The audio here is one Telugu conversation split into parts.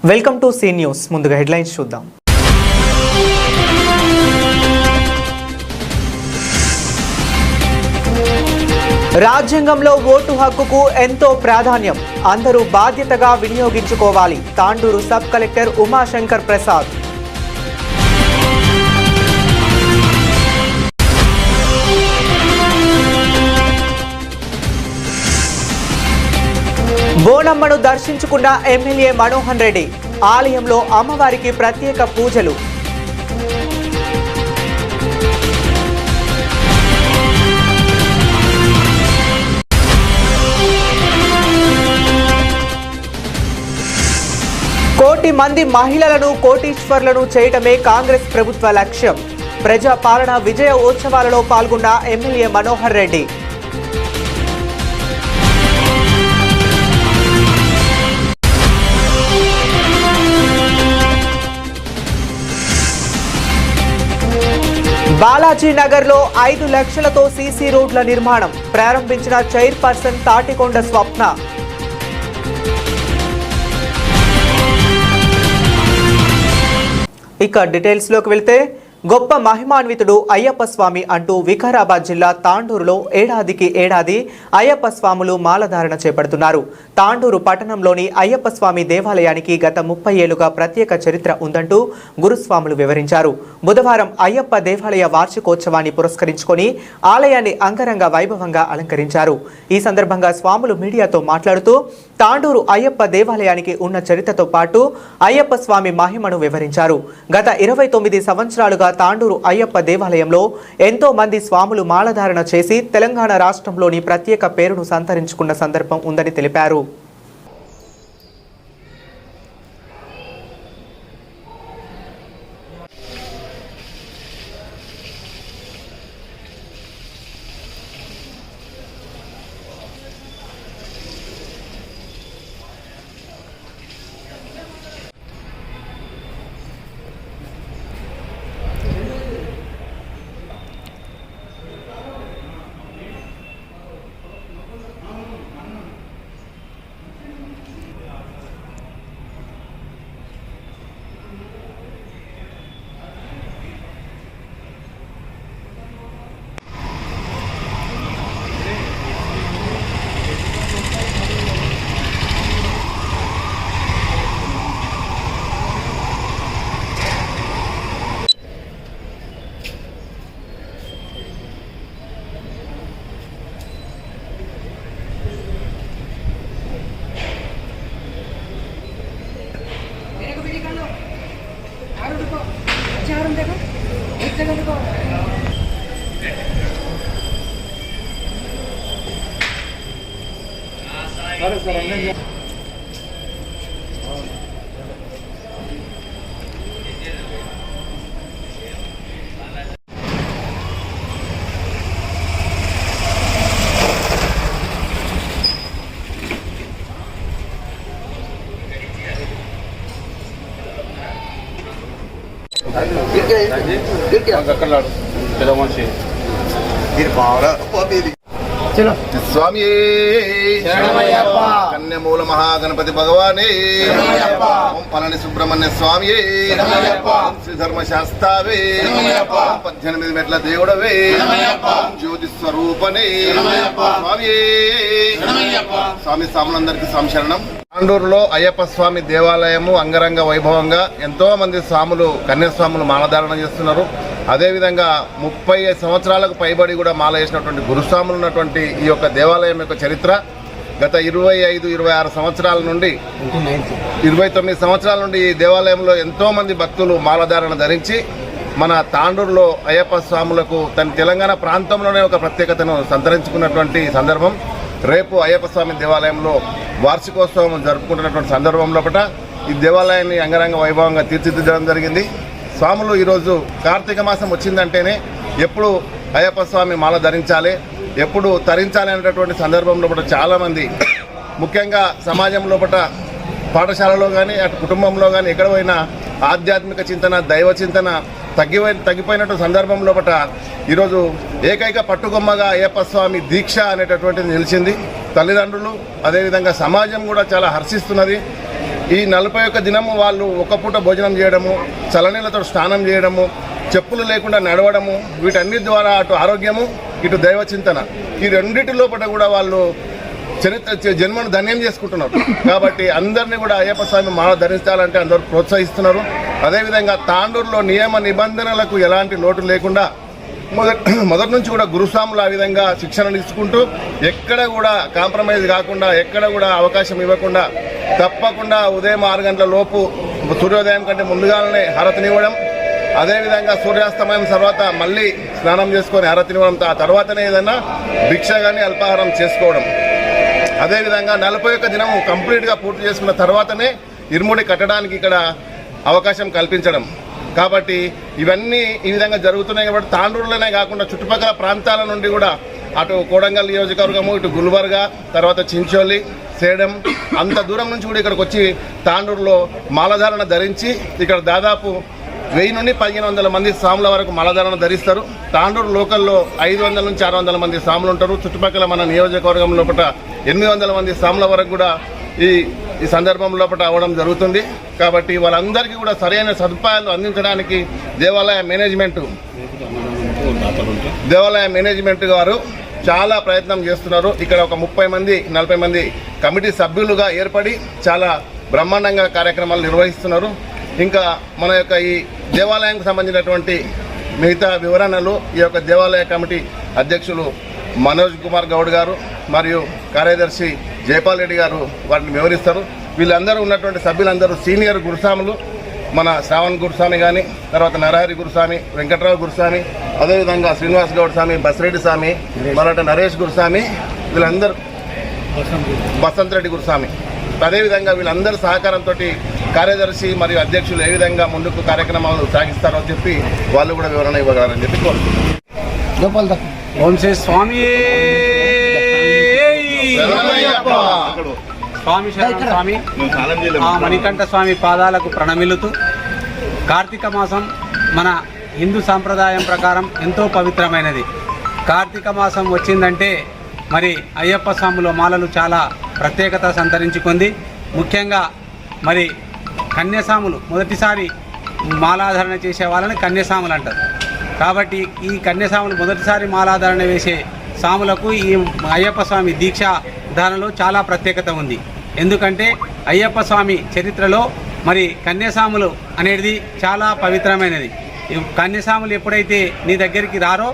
Welcome to C news. ముందుగా హెడ్లైన్స్ చూద్దాం. రాజ్యాంగంలో ఓటు హక్కుకు ఎంతో ప్రాధాన్యం, అందరూ బాధ్యతగా వినియోగించుకోవాలి. Tandur sub collector Umashankar Prasad. బోనమ్మను దర్శించుకున్న ఎమ్మెల్యే మనోహర్ రెడ్డి. ఆలయంలో అమ్మవారికి ప్రత్యేక పూజలు. కోటి మంది మహిళలను కోటీశ్వర్లను చేయటమే కాంగ్రెస్ ప్రభుత్వ లక్ష్యం. ప్రజాపాలన విజయ ఉత్సవాలలో పాల్గొన్న ఎమ్మెల్యే మనోహర్ రెడ్డి. బాలాజీ నగర్లో 5 లక్షలతో సీసీ రోడ్ల నిర్మాణం ప్రారంభించిన చైర్పర్సన్ తాటికొండ స్వప్న. ఇక డీటెయిల్స్లోకి వెళ్తే, గొప్ప మహిమాన్వితుడు అయ్యప్ప స్వామి అంటూ వికారాబాద్ జిల్లా తాండూరులో ఏడాదికి ఏడాది అయ్యప్ప స్వాములు మాలధారణ చేపడుతున్నారు. తాండూరు పట్టణంలోని అయ్యప్ప స్వామి దేవాలయానికి గత 30 ఏళ్లుగా ప్రత్యేక చరిత్ర ఉందంటూ గురుస్వాములు వివరించారు. బుధవారం అయ్యప్ప దేవాలయ వార్షికోత్సవాన్ని పురస్కరించుకొని ఆలయాన్ని అంగరంగ వైభవంగా అలంకరించారు. ఈ సందర్భంగా స్వాములు మీడియాతో మాట్లాడుతూ తాండూరు అయ్యప్ప దేవాలయానికి ఉన్న చరిత్రతో పాటు అయ్యప్ప స్వామి మహిమను వివరించారు. గత 29 సంవత్సరాలుగా తాండూరు అయ్యప్ప దేవాలయంలో ఎంతో మంది స్వాములు మాలధారణ చేసి తెలంగాణ రాష్ట్రంలోని ప్రత్యేక పేరును సంతరించుకున్న సందర్భం ఉందని తెలిపారు. స్వామి కన్యమూల మహాగణపతి భగవానే, పళని సుబ్రహ్మణ్య స్వామి, శ్రీ ధర్మశాస్త్రావే, 18 మెట్ల దేవుడవే, జ్యోతి స్వరూపనే స్వామి. స్వామి స్వాములందరికీ సంశరణం. తాండూరులో అయ్యప్ప స్వామి దేవాలయము అంగరంగ వైభవంగా ఎంతో మంది స్వాములు కన్యాస్వాములు మాలధారణ చేస్తున్నారు. అదేవిధంగా 30 సంవత్సరాలకు పైబడి కూడా మాల వేసినటువంటి గురుస్వాములు ఉన్నటువంటి ఈ యొక్క దేవాలయం యొక్క చరిత్ర గత 25-26 సంవత్సరాల నుండి 29 సంవత్సరాల నుండి ఈ దేవాలయంలో ఎంతో మంది భక్తులు మాలధారణ ధరించి మన తాండూరులో అయ్యప్ప స్వాములకు తన తెలంగాణ ప్రాంతంలోనే ఒక ప్రత్యేకతను సంతరించుకున్నటువంటి సందర్భం. రేపు అయ్యప్ప స్వామి దేవాలయంలో వార్షికోత్సవం జరుపుకుంటున్నటువంటి సందర్భంలో ఈ దేవాలయాన్ని అంగరంగ వైభవంగా తీర్చిదిద్దడం జరిగింది. స్వాములు ఈరోజు కార్తీక మాసం వచ్చిందంటేనే ఎప్పుడు అయ్యప్ప స్వామి మాల ధరించాలి, ఎప్పుడు తరించాలి అనేటటువంటి సందర్భంలో చాలామంది ముఖ్యంగా సమాజంలో పాఠశాలలో కానీ అటు కుటుంబంలో కానీ ఎక్కడ పోయినా ఆధ్యాత్మిక చింతన దైవ చింతన తగ్గిపోయినట్టు సందర్భంలో ఈరోజు ఏకైక పట్టుకొమ్మగా అయ్యప్ప స్వామి దీక్ష అనేటటువంటిది నిలిచింది. తల్లిదండ్రులు అదేవిధంగా సమాజం కూడా చాలా హర్షిస్తున్నది. ఈ 41 దినము వాళ్ళు ఒక పూట భోజనం చేయడము, చల్లనీళ్ళతో స్నానం చేయడము, చెప్పులు లేకుండా నడవడము, వీటన్నిటి ద్వారా అటు ఆరోగ్యము ఇటు దైవ చింతన ఈ రెండింటి లోపల కూడా వాళ్ళు జన్మను ధన్యం చేసుకుంటున్నారు. కాబట్టి అందరినీ కూడా అయ్యప్ప స్వామి మాల ధరించాలంటే అందరూ ప్రోత్సహిస్తున్నారు. అదేవిధంగా తాండూరులో నియమ నిబంధనలకు ఎలాంటి లోటు లేకుండా మొదటి నుంచి కూడా గురుస్వాములు ఆ విధంగా శిక్షణ ఇచ్చుకుంటూ ఎక్కడ కూడా కాంప్రమైజ్ కాకుండా ఎక్కడ కూడా అవకాశం ఇవ్వకుండా తప్పకుండా ఉదయం 6 గంటల లోపు సూర్యోదయం కంటే ముందుగానే హారతినివ్వడం, అదేవిధంగా సూర్యాస్తమయం తర్వాత మళ్ళీ స్నానం చేసుకొని హారతినివ్వడం, ఆ తర్వాతనే ఏదైనా భిక్ష కానీ అల్పాహారం చేసుకోవడం, అదేవిధంగా 41 దినం కంప్లీట్గా పూర్తి చేసుకున్న తర్వాతనే ఇరుముడి కట్టడానికి ఇక్కడ అవకాశం కల్పించడం. కాబట్టి ఇవన్నీ ఈ విధంగా జరుగుతున్నాయి. కాబట్టి తాండూరులోనే కాకుండా చుట్టుపక్కల ప్రాంతాల నుండి కూడా అటు కోడంగల్ నియోజకవర్గము, ఇటు గుల్బర్గా, తర్వాత చించోలి, సేడం అంత దూరం నుంచి కూడా ఇక్కడికి వచ్చి తాండూరులో మాలధారణ ధరించి ఇక్కడ దాదాపు 1000 నుండి 1500 మంది స్వాముల వరకు మాలధారణ ధరిస్తారు. తాండూరు లోకల్లో 500 నుంచి 600 మంది స్వాములు ఉంటారు. చుట్టుపక్కల మన నియోజకవర్గం లోపల 800 మంది స్వాముల వరకు కూడా ఈ సందర్భం లోపల అవ్వడం జరుగుతుంది. కాబట్టి వాళ్ళందరికీ కూడా సరైన సదుపాయాలు అందించడానికి దేవాలయ మేనేజ్మెంట్ గారు చాలా ప్రయత్నం చేస్తున్నారు. ఇక్కడ ఒక 30 మంది 40 మంది కమిటీ సభ్యులుగా ఏర్పడి చాలా బ్రహ్మాండంగా కార్యక్రమాలు నిర్వహిస్తున్నారు. ఇంకా మన యొక్క ఈ దేవాలయానికి సంబంధించినటువంటి మిగతా వివరణలు ఈ యొక్క దేవాలయ కమిటీ అధ్యక్షులు మనోజ్ కుమార్ గౌడ్ గారు మరియు కార్యదర్శి జైపాల్ రెడ్డి గారు వాటిని వివరిస్తారు. వీళ్ళందరూ ఉన్నటువంటి సభ్యులందరూ సీనియర్ గురుస్వాములు, మన శ్రావణ్ గురుస్వామి కానీ, తర్వాత నరహరి గురుస్వామి, వెంకట్రావు గురుస్వామి, అదేవిధంగా శ్రీనివాస్ గౌడ్ స్వామి, బసిరెడ్డి స్వామి, మరొక నరేష్ గురుస్వామి, వీళ్ళందరూ బసంత్ రెడ్డి గురుస్వామి, అదేవిధంగా వీళ్ళందరి సహకారంతో కార్యదర్శి మరియు అధ్యక్షులు ఏ విధంగా ముందుకు కార్యక్రమాలు సాగిస్తారో చెప్పి వాళ్ళు కూడా వివరణ ఇవ్వగలరని చెప్పి కోరుతున్నాను. ఓం శ్రీ స్వామి స్వామి శరణం స్వామి. ఆ మణికంఠ స్వామి పాదాలకు ప్రణమిల్లుతూ కార్తీక మాసం మన హిందూ సాంప్రదాయం ప్రకారం ఎంతో పవిత్రమైనది. కార్తీక మాసం వచ్చిందంటే మరి అయ్యప్ప స్వాముల మాలలు చాలా ప్రత్యేకత సంతరించుకుంది. ముఖ్యంగా మరి కన్యాస్వాములు మొదటిసారి మాలాధారణ చేసే వాళ్ళని కన్యాస్వాములు అంటారు. కాబట్టి ఈ కన్యాస్వాములు మొదటిసారి మాలాధారణ వేసే స్వాములకు ఈ అయ్యప్ప స్వామి దీక్షాధారణలో చాలా ప్రత్యేకత ఉంది. ఎందుకంటే అయ్యప్ప స్వామి చరిత్రలో మరి కన్యాస్వాములు అనేది చాలా పవిత్రమైనది. ఈ కన్యాస్వాములు ఎప్పుడైతే నీ దగ్గరికి రారో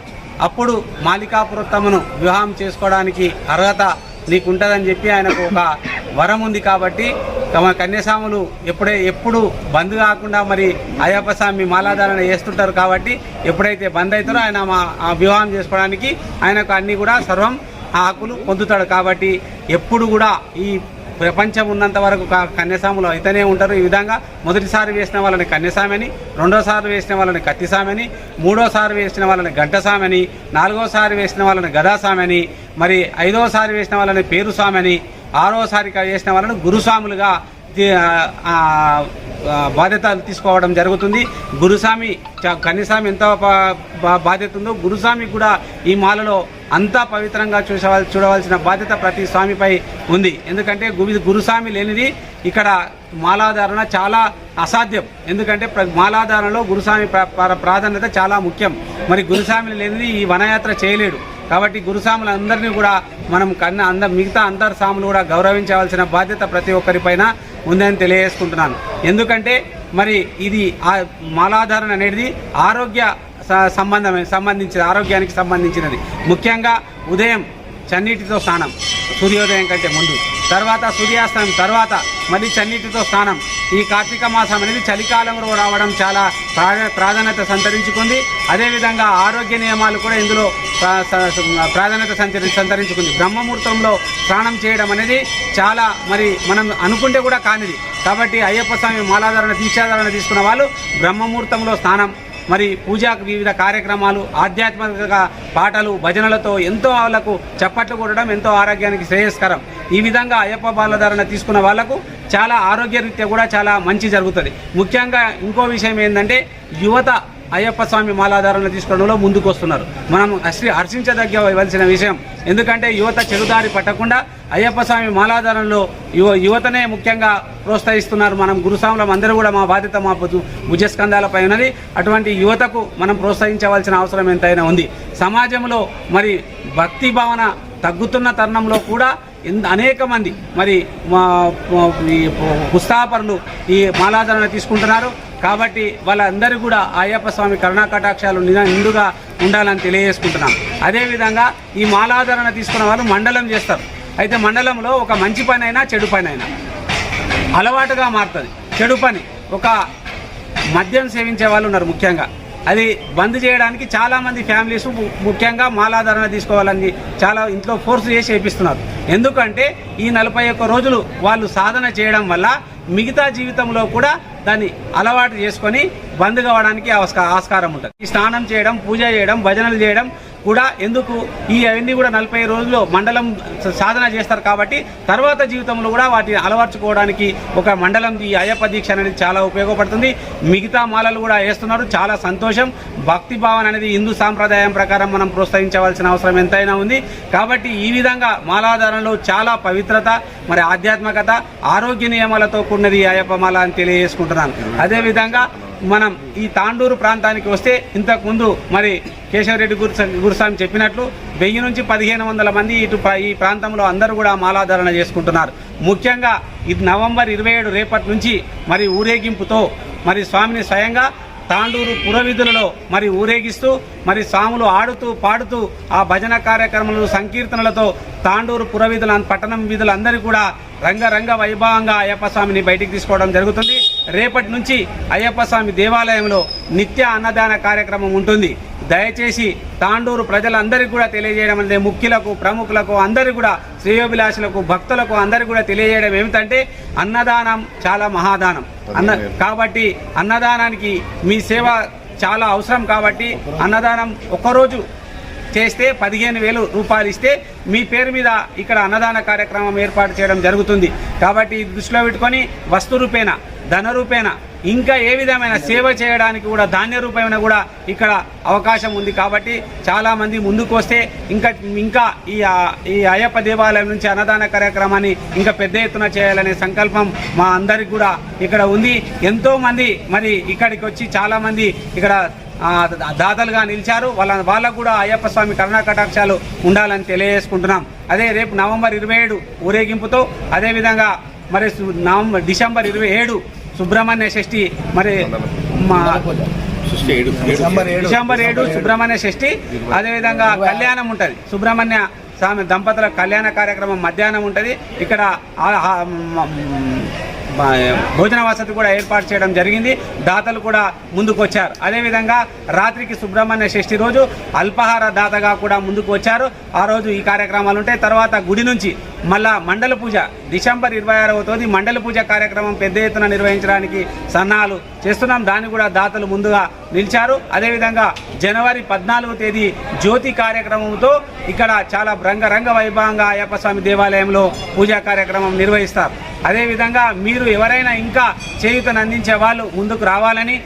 అప్పుడు మాలికాపురోత్తమను వివాహం చేసుకోవడానికి అర్హత నీకుంటుందని చెప్పి ఆయనకు ఒక వరం ఉంది. కాబట్టి కన్యాస్వాములు ఎప్పుడు బంద్ కాకుండా మరి అయ్యప్ప స్వామి మాలాధారణ చేస్తుంటారు. కాబట్టి ఎప్పుడైతే బంద్ అవుతారో ఆయన వివాహం చేసుకోవడానికి ఆయనకు అన్నీ కూడా సర్వం ఆ హక్కులు పొందుతాడు. కాబట్టి ఎప్పుడు కూడా ఈ ప్రపంచం ఉన్నంత వరకు కన్యాస్వాములు అయితేనే ఉంటారు. ఈ విధంగా మొదటిసారి వేసిన వాళ్ళని కన్యాస్వామి అని, రెండోసారి వేసిన వాళ్ళని కత్తిస్వామి అని, మూడోసారి వేసిన వాళ్ళని గంటస్వామి అని, నాలుగోసారి వేసిన వాళ్ళని గదాస్వామి అని, మరి ఐదోసారి వేసిన వాళ్ళని పేరుస్వామి అని, ఆరోసారి వేసిన వాళ్ళని గురుస్వాములుగా బాధ్యతలు తీసుకోవడం జరుగుతుంది. గురుస్వామి కన్యాస్వామి ఎంత బాధ్యత ఉందో గురుస్వామికి కూడా ఈ మాలలో అంతా పవిత్రంగా చూడవలసిన బాధ్యత ప్రతి స్వామిపై ఉంది. ఎందుకంటే గురుస్వామి లేనిది ఇక్కడ మాలాధారణ చాలా అసాధ్యం. ఎందుకంటే మాలాధారణలో గురుస్వామి ప్రాధాన్యత చాలా ముఖ్యం. మరి గురుస్వామి లేనిది ఈ వనయాత్ర చేయలేడు. కాబట్టి గురుస్వాములందరినీ కూడా మనం మిగతా అందరు స్వాములు కూడా గౌరవించవలసిన బాధ్యత ప్రతి ఒక్కరిపైన ఉందని తెలియజేసుకుంటున్నాను. ఎందుకంటే మరి ఇది మాలాధారణ అనేది ఆరోగ్యానికి సంబంధించినది. ముఖ్యంగా ఉదయం చన్నీటితో స్నానం, సూర్యోదయం కంటే ముందు, తర్వాత సూర్యాస్తమయం తర్వాత మళ్ళీ చన్నీటితో స్నానం. ఈ కార్తీక మాసం అనేది చలికాలంలో రావడం చాలా ప్రాధాన్యత సంతరించుకుంది. అదేవిధంగా ఆరోగ్య నియమాలు కూడా ఇందులో ప్రాధాన్యత సంతరించుకుంది. బ్రహ్మముహూర్తంలో స్నానం చేయడం అనేది చాలా మరి మనం అనుకుంటే కూడా కానిది. కాబట్టి అయ్యప్ప స్వామి మాలాధారణ దీక్షాధారణ తీసుకున్న వాళ్ళు బ్రహ్మముహూర్తంలో స్నానం, మరి పూజకు వివిధ కార్యక్రమాలు, ఆధ్యాత్మిక పాటలు, భజనలతో ఎంతో వాళ్ళకు చప్పట్లు కొట్టడం ఎంతో ఆరోగ్యానికి శ్రేయస్కరం. ఈ విధంగా అయ్యప్ప మాలాధారణ తీసుకున్న వాళ్లకు చాలా ఆరోగ్యరీత్యా కూడా చాలా మంచి జరుగుతుంది. ముఖ్యంగా ఇంకో విషయం ఏంటంటే యువత అయ్యప్ప స్వామి మాలాధారణ తీసుకోవడంలో ముందుకు వస్తున్నారు. మనం హర్షించదగ్గవలసిన విషయం. ఎందుకంటే యువత చెడుదారి పట్టకుండా అయ్యప్ప స్వామి మాలాధారణలో యువతనే ముఖ్యంగా ప్రోత్సహిస్తున్నారు. మనం గురుస్వాములం అందరూ కూడా మా బాధ్యత మా భుజస్కంధాలపై ఉన్నది. అటువంటి యువతకు మనం ప్రోత్సహించవలసిన అవసరం ఎంతైనా ఉంది. సమాజంలో మరి భక్తి భావన తగ్గుతున్న తరుణంలో కూడా అనేక మంది మరి ఉత్సాహపరులు ఈ మాలాధారణ తీసుకుంటున్నారు. కాబట్టి వాళ్ళందరూ కూడా అయ్యప్ప స్వామి కరుణా కటాక్షాలు నిండుగా ఉండాలని తెలియజేసుకుంటున్నాం. అదేవిధంగా ఈ మాలాధారణ తీసుకున్న వాళ్ళు మండలం చేస్తారు. అయితే మండలంలో ఒక మంచి పని అయినా చెడు పని అయినా అలవాటుగా మారుతుంది. చెడు పని ఒక మద్యం సేవించే వాళ్ళు ఉన్నారు. ముఖ్యంగా అది బంద్ చేయడానికి చాలామంది ఫ్యామిలీస్ ముఖ్యంగా మాలాధారణ తీసుకోవాలని చాలా ఇంట్లో ఫోర్స్ చేసి చేపిస్తున్నారు. ఎందుకంటే ఈ 41 రోజులు వాళ్ళు సాధన చేయడం వల్ల మిగతా జీవితంలో కూడా దాన్ని అలవాటు చేసుకొని బంద్ కావడానికి ఆస్కారం ఉంటుంది. ఈ స్నానం చేయడం, పూజ చేయడం, భజనలు చేయడం కూడా ఎందుకు అవన్నీ కూడా 40 రోజుల్లో మండలం సాధన చేస్తారు. కాబట్టి తర్వాత జీవితంలో కూడా వాటిని అలవర్చుకోవడానికి ఒక మండలం ఈ అయ్యప్ప దీక్ష అనేది చాలా ఉపయోగపడుతుంది. మిగతా మాలలు కూడా వేస్తున్నారు, చాలా సంతోషం. భక్తి భావన అనేది హిందూ సాంప్రదాయం ప్రకారం మనం ప్రోత్సహించవలసిన అవసరం ఎంతైనా ఉంది. కాబట్టి ఈ విధంగా మాలాధారణలో చాలా పవిత్రత, మరి ఆధ్యాత్మికత, ఆరోగ్య నియమాలతో కూడినది అయ్యప్ప మాల అని తెలియజేసుకుంటున్నాను. అదేవిధంగా మనం ఈ తాండూరు ప్రాంతానికి వస్తే ఇంతకుముందు మరి కేశవరెడ్డి గురుస్వామి చెప్పినట్లు 1000 నుంచి 1500 మంది ఈ ప్రాంతంలో అందరూ కూడా మాలాధారణ చేసుకుంటున్నారు. ముఖ్యంగా ఇది నవంబర్ 27 రేపటి నుంచి మరి ఊరేగింపుతో మరి స్వామిని స్వయంగా తాండూరు పురవీధులలో మరి ఊరేగిస్తూ మరి స్వాములు ఆడుతూ పాడుతూ ఆ భజన కార్యక్రమాలు సంకీర్తనలతో తాండూరు పురవీధుల పట్టణం వీధులు అందరూ కూడా రంగరంగ వైభవంగా అయ్యప్ప స్వామిని బయటికి తీసుకోవడం జరుగుతుంది. రేపటి నుంచి అయ్యప్ప స్వామి దేవాలయంలో నిత్య అన్నదాన కార్యక్రమం ఉంటుంది. దయచేసి తాండూరు ప్రజలందరికీ కూడా తెలియజేయడం అనేది ముఖ్యులకు, ప్రముఖులకు, అందరికీ కూడా శ్రేయోభిలాషులకు, భక్తులకు అందరికీ కూడా తెలియజేయడం ఏమిటంటే అన్నదానం చాలా మహాదానం. కాబట్టి అన్నదానానికి మీ సేవ చాలా అవసరం. కాబట్టి అన్నదానం ఒక్కరోజు చేస్తే 15,000 రూపాయలు ఇస్తే మీ పేరు మీద ఇక్కడ అన్నదాన కార్యక్రమం ఏర్పాటు చేయడం జరుగుతుంది. కాబట్టి దృష్టిలో పెట్టుకొని వస్తు రూపేణ, ధన రూపేణ, ఇంకా ఏ విధమైన సేవ చేయడానికి కూడా ధాన్య రూపేణ కూడా ఇక్కడ అవకాశం ఉంది. కాబట్టి చాలామంది ముందుకు వస్తే ఇంకా ఈ అయ్యప్ప దేవాలయం నుంచి అన్నదాన కార్యక్రమాన్ని ఇంకా పెద్ద ఎత్తున చేయాలనే సంకల్పం మా అందరికి కూడా ఇక్కడ ఉంది. ఎంతోమంది మరి ఇక్కడికి వచ్చి చాలామంది ఇక్కడ దాతలుగా నిలిచారు. వాళ్ళకు కూడా అయ్యప్ప స్వామి కరుణా కటాక్షాలు ఉండాలని తెలియజేసుకుంటున్నాం. అదే రేపు నవంబర్ 27 ఊరేగింపుతో, అదేవిధంగా మరి డిసెంబర్ 27 సుబ్రహ్మణ్య షష్ఠి, మరి డిసెంబర్ 7 సుబ్రహ్మణ్య షష్ఠి, అదేవిధంగా కళ్యాణం ఉంటుంది. సుబ్రహ్మణ్య స్వామి దంపతుల కళ్యాణ కార్యక్రమం మధ్యాహ్నం ఉంటుంది. ఇక్కడ భోజన వసతి కూడా ఏర్పాటు చేయడం జరిగింది. దాతలు కూడా ముందుకు వచ్చారు. అదేవిధంగా రాత్రికి సుబ్రహ్మణ్య షష్ఠి రోజు అల్పాహార దాతగా కూడా ముందుకు వచ్చారు. ఆ రోజు ఈ కార్యక్రమాలు ఉంటాయి. తర్వాత గుడి నుంచి మళ్ళా మండల పూజ డిసెంబర్ 26వ తేదీ మండల పూజ కార్యక్రమం పెద్ద ఎత్తున నిర్వహించడానికి సన్నాహాలు చేస్తున్నాం. దాన్ని కూడా దాతలు ముందుగా నిలిచారు. అదేవిధంగా జనవరి 14వ తేదీ జ్యోతి కార్యక్రమంతో ఇక్కడ చాలా రంగరంగ వైభవంగా అయ్యప్ప స్వామి దేవాలయంలో పూజా కార్యక్రమం నిర్వహిస్తారు. అదేవిధంగా మీరు ఎవరైనా ఇంకా చేయూతను అందించే వాళ్ళు ముందుకు రావాలని,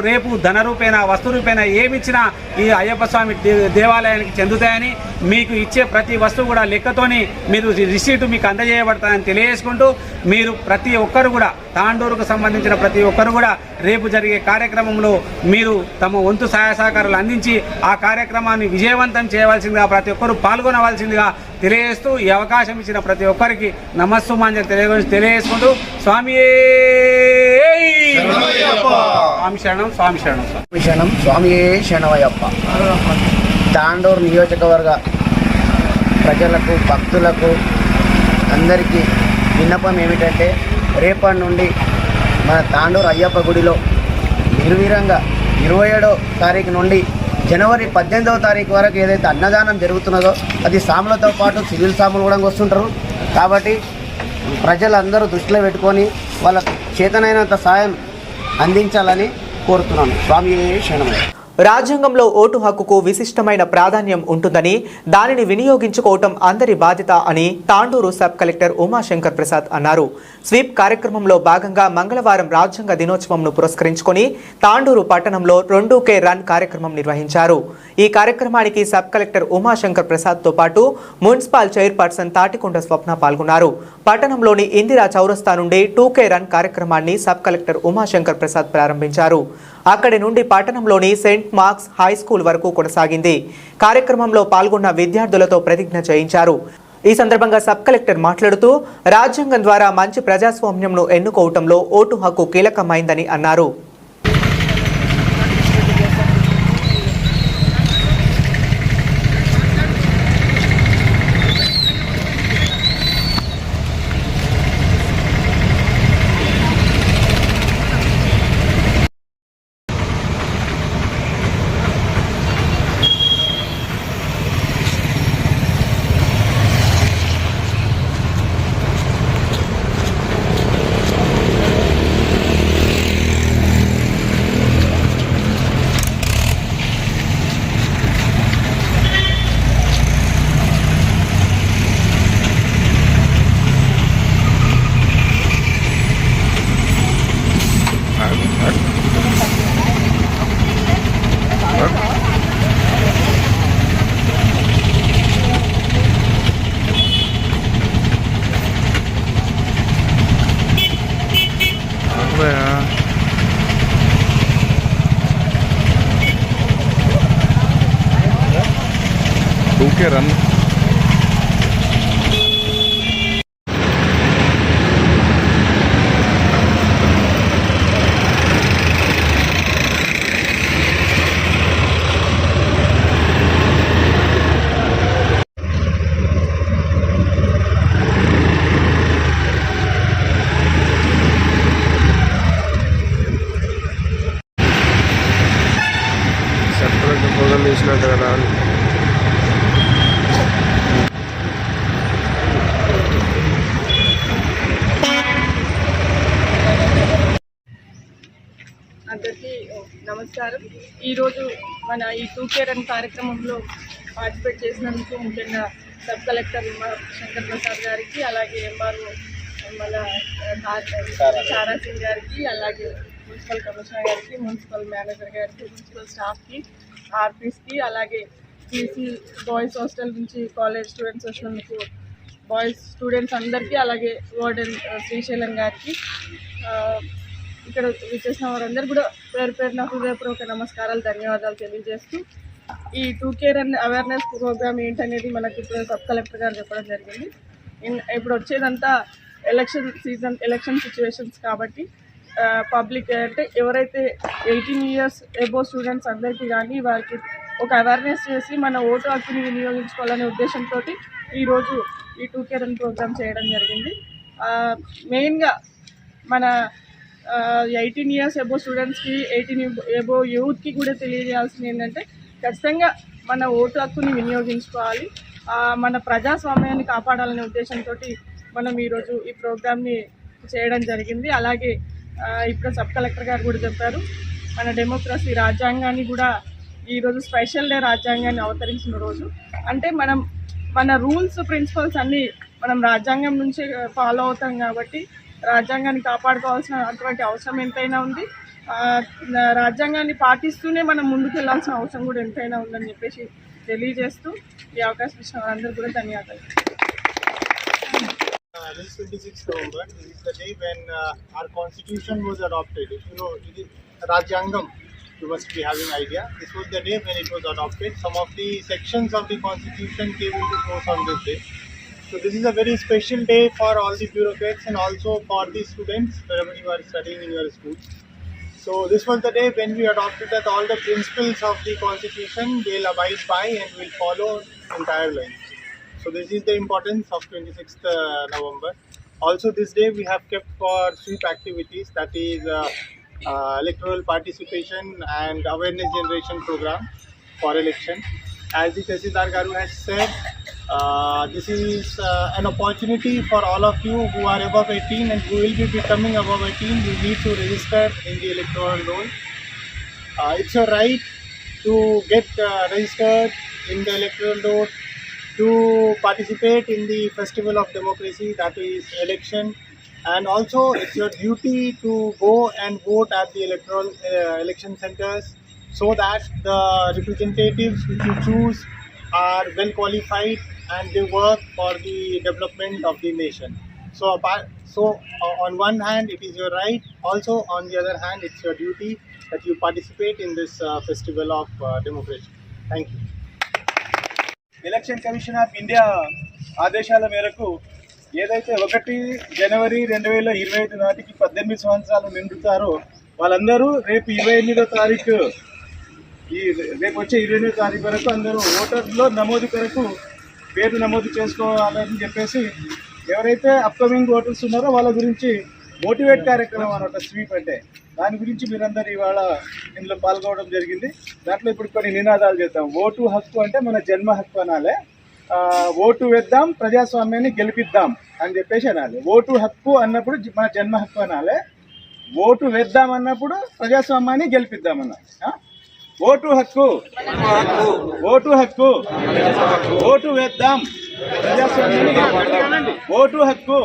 రేపు ధన రూపేణ, వస్తు రూపేణ ఏమిచ్చినా ఈ అయ్యప్ప స్వామి దేవాలయానికి చెందుతాయని, మీకు ఇచ్చే ప్రతి వస్తువు కూడా లెక్కతోని మీరు రిసీటు మీకు అందజేయబడతాయని తెలియజేసుకుంటూ, మీరు ప్రతి ఒక్కరు కూడా తాండూరుకు సంబంధించిన ప్రతి ఒక్కరు కూడా రేపు జరిగే కార్యక్రమంలో మీరు తమ వంతు సహాయ సహకారాలు అందించి ఆ కార్యక్రమాన్ని విజయవంతం చేయవలసిందిగా, ప్రతి ఒక్కరు పాల్గొనవలసిందిగా తెలియజేస్తూ, ఈ అవకాశం ఇచ్చిన ప్రతి ఒక్కరికి నమస్సుమాంజలి తెలియజేసుకుంటూ స్వామి శరణం, స్వామి శరణం, శరణం, స్వామియే శరణమయ్యప్ప. తాండూరు నియోజకవర్గ ప్రజలకు, భక్తులకు అందరికీ విన్నపం ఏమిటంటే, రేపటి నుండి మన తాండూరు అయ్యప్ప గుడిలో నిర్వీరంగా 27వ తారీఖు నుండి జనవరి 18వ తారీఖు వరకు ఏదైతే అన్నదానం జరుగుతున్నదో అది సాములతో పాటు సివిల్ సాములు కూడా వస్తుంటారు. కాబట్టి ప్రజలందరూ దృష్టిలో పెట్టుకొని వాళ్ళకు చేతనైనంత సాయం అందించాలని కోరుతున్నాను. స్వామి శరణమయ్య. రాజ్యాంగంలో ఓటు హక్కుకు విశిష్టమైన ప్రాధాన్యం ఉంటుందని దానిని వినియోగించుకోవటం అందరి బాధ్యత అని తాండూరు సబ్ కలెక్టర్ ఉమాశంకర్ ప్రసాద్ అన్నారు. స్వీప్ కార్యక్రమంలో భాగంగా మంగళవారం రాజ్యాంగ దినోత్సవంను పురస్కరించుకొని తాండూరు పట్టణంలో 2K రన్ కార్యక్రమం నిర్వహించారు. ఈ కార్యక్రమానికి సబ్ కలెక్టర్ ఉమాశంకర్ ప్రసాద్తో పాటు మున్సిపల్ చైర్పర్సన్ తాటికొండ స్వప్న పాల్గొన్నారు. పట్టణంలోని ఇందిరా చౌరస్తా నుండి 2K రన్ కార్యక్రమాన్ని సబ్ కలెక్టర్ ఉమాశంకర్ ప్రసాద్ ప్రారంభించారు. అక్కడి నుండి పట్టణంలోని సెయింట్ మార్క్స్ హై స్కూల్ వరకు కొనసాగింది. కార్యక్రమంలో పాల్గొన్న విద్యార్థులతో ప్రతిజ్ఞ చేయించారు. ఈ సందర్భంగా సబ్ కలెక్టర్ మాట్లాడుతూ రాజ్యాంగం ద్వారా మంచి ప్రజాస్వామ్యంను ఎన్నుకోవటంలో ఓటు హక్కు కీలకమైందని అన్నారు. రన్ సెపరేట్ ఫోటోలు తీసినట్టు కదా. అందరికీ నమస్కారం. ఈరోజు మన ఈ 2K రన్ కార్యక్రమంలో పార్టిసిపేట్ చేసినందుకు ముఖ్యంగా సబ్ కలెక్టర్ ఉమాశంకర్ ప్రసాద్ గారికి, అలాగే ఎంఆర్ఓ మన సారా సింగ్ గారికి, అలాగే మున్సిపల్ కమిషనర్ గారికి, మున్సిపల్ మేనేజర్ గారికి, మున్సిపల్ స్టాఫ్కి, ఆర్పీస్కి, అలాగే పీసీ బాయ్స్ హాస్టల్ నుంచి కాలేజ్ స్టూడెంట్స్ వచ్చినందుకు బాయ్స్ స్టూడెంట్స్ అందరికీ, అలాగే వార్డెన్ శ్రీశైలం గారికి, ఇక్కడ విచ్చేసిన వారందరూ కూడా పేరు పేరున హృదయపూర్వక నమస్కారాలు, ధన్యవాదాలు తెలియజేస్తూ ఈ 2K రన్ అవేర్నెస్ ప్రోగ్రామ్ ఏంటనేది మనకి ఇప్పుడు సబ్ కలెక్టర్ గారు చెప్పడం జరిగింది. ఇప్పుడు వచ్చేదంతా ఎలక్షన్ సీజన్, ఎలక్షన్ సిచ్యువేషన్స్ కాబట్టి పబ్లిక్ అంటే ఎవరైతే 18 years అబోవ్ స్టూడెంట్స్ అందరికీ కానీ వారికి ఒక అవేర్నెస్ చేసి మన ఓటు హక్కుని వినియోగించుకోవాలనే ఉద్దేశంతో ఈరోజు ఈ 2K రన్ ప్రోగ్రామ్ చేయడం జరిగింది. మెయిన్గా మన 18 years అబోవ్ స్టూడెంట్స్కి, 18 అబోవ్ యూత్కి కూడా తెలియజేయాల్సింది ఏంటంటే ఖచ్చితంగా మన ఓటు హక్కుని వినియోగించుకోవాలి, మన ప్రజాస్వామ్యాన్ని కాపాడాలనే ఉద్దేశంతో మనం ఈరోజు ఈ ప్రోగ్రామ్ని చేయడం జరిగింది. అలాగే ఇప్పుడు సబ్ కలెక్టర్ గారు కూడా చెప్పారు, మన డెమోక్రసీ రాజ్యాంగాన్ని కూడా ఈరోజు స్పెషల్ డే రాజ్యాంగాన్ని అవతరించిన రోజు. అంటే మన రూల్స్ ప్రిన్సిపల్స్ అన్నీ మనం రాజ్యాంగం నుంచి ఫాలో అవుతాం కాబట్టి రాజ్యాంగాన్ని కాపాడుకోవాల్సిన అటువంటి అవసరం ఎంతైనా ఉంది. రాజ్యాంగాన్ని పాటిస్తూనే మనం ముందుకు వెళ్ళాల్సిన అవసరం కూడా ఎంతైనా ఉందని చెప్పేసి తెలియజేస్తూ ఈ అవకాశం ఇచ్చిన వారందరూ కూడా ధన్యవాదాలు. This is 26th November. This is the day when our constitution was adopted. If you know, it is Rajyangam, you must be having idea. This was the day when it was adopted. Some of the sections of the constitution came into force on this day. So this is a very special day for all the bureaucrats and also for the students, wherever you are studying in your school. So this was the day when we adopted that all the principles of the constitution will abide by and will follow entire line. So this is the importance of 26th November. Also this day we have kept for sweep activities, that is electoral participation and awareness generation program for election. As the Tehsildar Garu has said, this is an opportunity for all of you who are above 18 and who will be becoming above 18. You need to register in the electoral roll. It's your right to get registered in the electoral road, to participate in the festival of democracy, that is election, and also it's your duty to go and vote at the electoral election centers, so that the representatives which you choose are well qualified and they work for the development of the nation. So on one hand it is your right, also on the other hand it's your duty that you participate in this festival of democracy. Thank you. Election commission of India ఆదేశాల మేరకు ఏదైతే 1 జనవరి 2025 నాటికి 18 సంవత్సరాలు నిండుతారో వాళ్ళందరూ రేపు 28వ తారీఖు రేపు వచ్చే 28వ తారీఖు వరకు అందరూ ఓటర్లో నమోదు కొరకు పేరు నమోదు చేసుకోవాలని చెప్పేసి ఎవరైతే అప్కమింగ్ ఓటర్స్ ఉన్నారో వాళ్ళ గురించి మోటివేట్ కార్యక్రమం అన్నమాట స్వీప్ అంటే దాని గురించి మీరందరూ ఇవాళ ఇందులో పాల్గొనడం జరిగింది. దాంట్లో ఇప్పుడు కొన్ని నినాదాలు చేద్దాం. ఓటు హక్కు అంటే మన జన్మ హక్కు అనాలి, ఓటు వేద్దాం ప్రజాస్వామ్యాన్ని గెలిపిద్దాం అని చెప్పేసి అనాలి. ఓటు హక్కు అన్నప్పుడు మన జన్మ హక్కు అనాలి, ఓటు వేద్దాం అన్నప్పుడు ప్రజాస్వామ్యాన్ని గెలిపిద్దాం అనాలి. ఓటు హక్కు, ఓటు హక్కు, ఓటు వేద్దాం ప్రజాస్వామ్యాన్ని గెలిపిద్దాం. ఓటు హక్కు,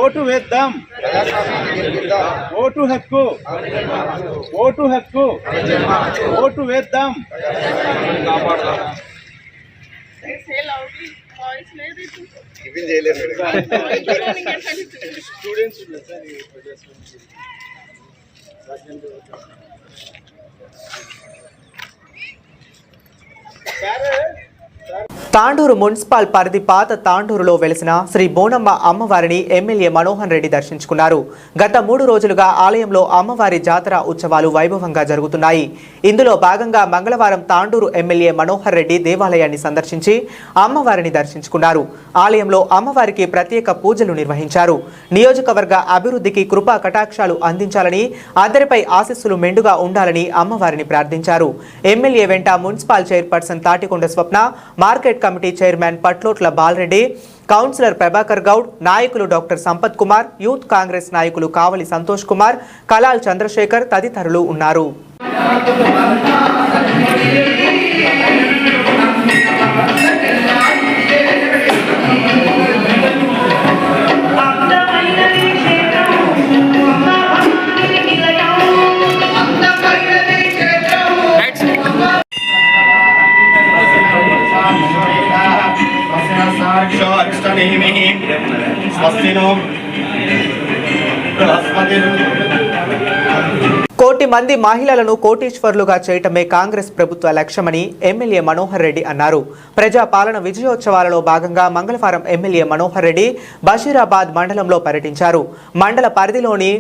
ఓటు వేద్దాం, ఓటు హక్కు, ఓటు హక్కు, ఓటు వేద్దాం. స్టూడెంట్స్ తాండూరు మున్సిపల్ పరిధి పాత తాండూరులో వెలిసిన శ్రీ బోనమ్మ అమ్మవారిని ఎమ్మెల్యే మనోహర్ రెడ్డి దర్శించుకున్నారు. గత 3 రోజులుగా ఆలయంలో అమ్మవారి జాతర ఉత్సవాలు వైభవంగా జరుగుతున్నాయి. ఇందులో భాగంగా మంగళవారం తాండూరు ఎమ్మెల్యే మనోహర్ రెడ్డి దేవాలయాన్ని సందర్శించి అమ్మవారిని దర్శించుకున్నారు. ఆలయంలో అమ్మవారికి ప్రత్యేక పూజలు నిర్వహించారు. నియోజకవర్గ అభివృద్ధికి కృపా కటాక్షాలు అందించాలని, అందరిపై ఆశీస్సులు మెండుగా ఉండాలని అమ్మవారిని ప్రార్థించారు. ఎమ్మెల్యే వెంట municipal chairperson Tatikonda Swapna, market committee chairman Patlolla Balareddy, councillor Prabhakar Goud, నాయకులు డాక్టర్ సంపత్ కుమార్, యూత్ కాంగ్రెస్ నాయకులు కావలి సంతోష్ కుమార్, కలాల్ చంద్రశేఖర్ తదితరులు ఉన్నారు. కోటి మంది మహిళలను కోటీశ్వర్లుగా చేయటమే కాంగ్రెస్ ప్రభుత్వ లక్ష్యమని ఎమ్మెల్యే మనోహర్ రెడ్డి అన్నారు. ప్రజాపాలన విజయోత్సవాలలో భాగంగా మంగళవారం ఎమ్మెల్యే మనోహర్ రెడ్డి బషీరాబాద్ మండలంలో పర్యటించారు. మండల పరిధిలోని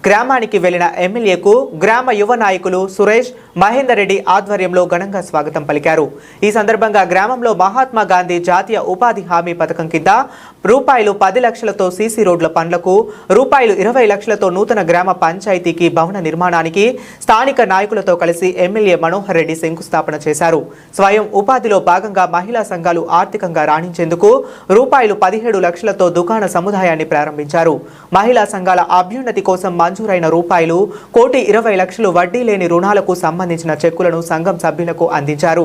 గ్రామానికి వెళ్లిన ఎమ్మెల్యేకు గ్రామ యువ నాయకులు సురేష్, మహేందర్ రెడ్డి ఆధ్వర్యంలో ఘనంగా స్వాగతం పలికారు. ఈ సందర్భంగా గ్రామంలో మహాత్మా గాంధీ జాతీయ ఉపాధి హామీ పథకం కింద రూపాయలు 10 లక్షలతో సీసీ రోడ్ల పనులకు, రూపాయలు 20 లక్షలతో నూతన గ్రామ పంచాయతీకి భవన నిర్మాణానికి స్థానిక నాయకులతో కలిసి ఎమ్మెల్యే మనోహర్ రెడ్డి శంకుస్థాపన చేశారు. స్వయం ఉపాధిలో భాగంగా మహిళా సంఘాలు ఆర్థికంగా రాణించేందుకు రూపాయలు 17 లక్షలతో దుకాణ సముదాయాన్ని ప్రారంభించారు. మహిళా సంఘాల అభ్యున్నతి కోసం మంజూరైన రూపాయలు 1,20,00,000 వడ్డీ లేని రుణాలకు సంబంధించిన చెక్కులను సంఘం సభ్యులకు అందించారు.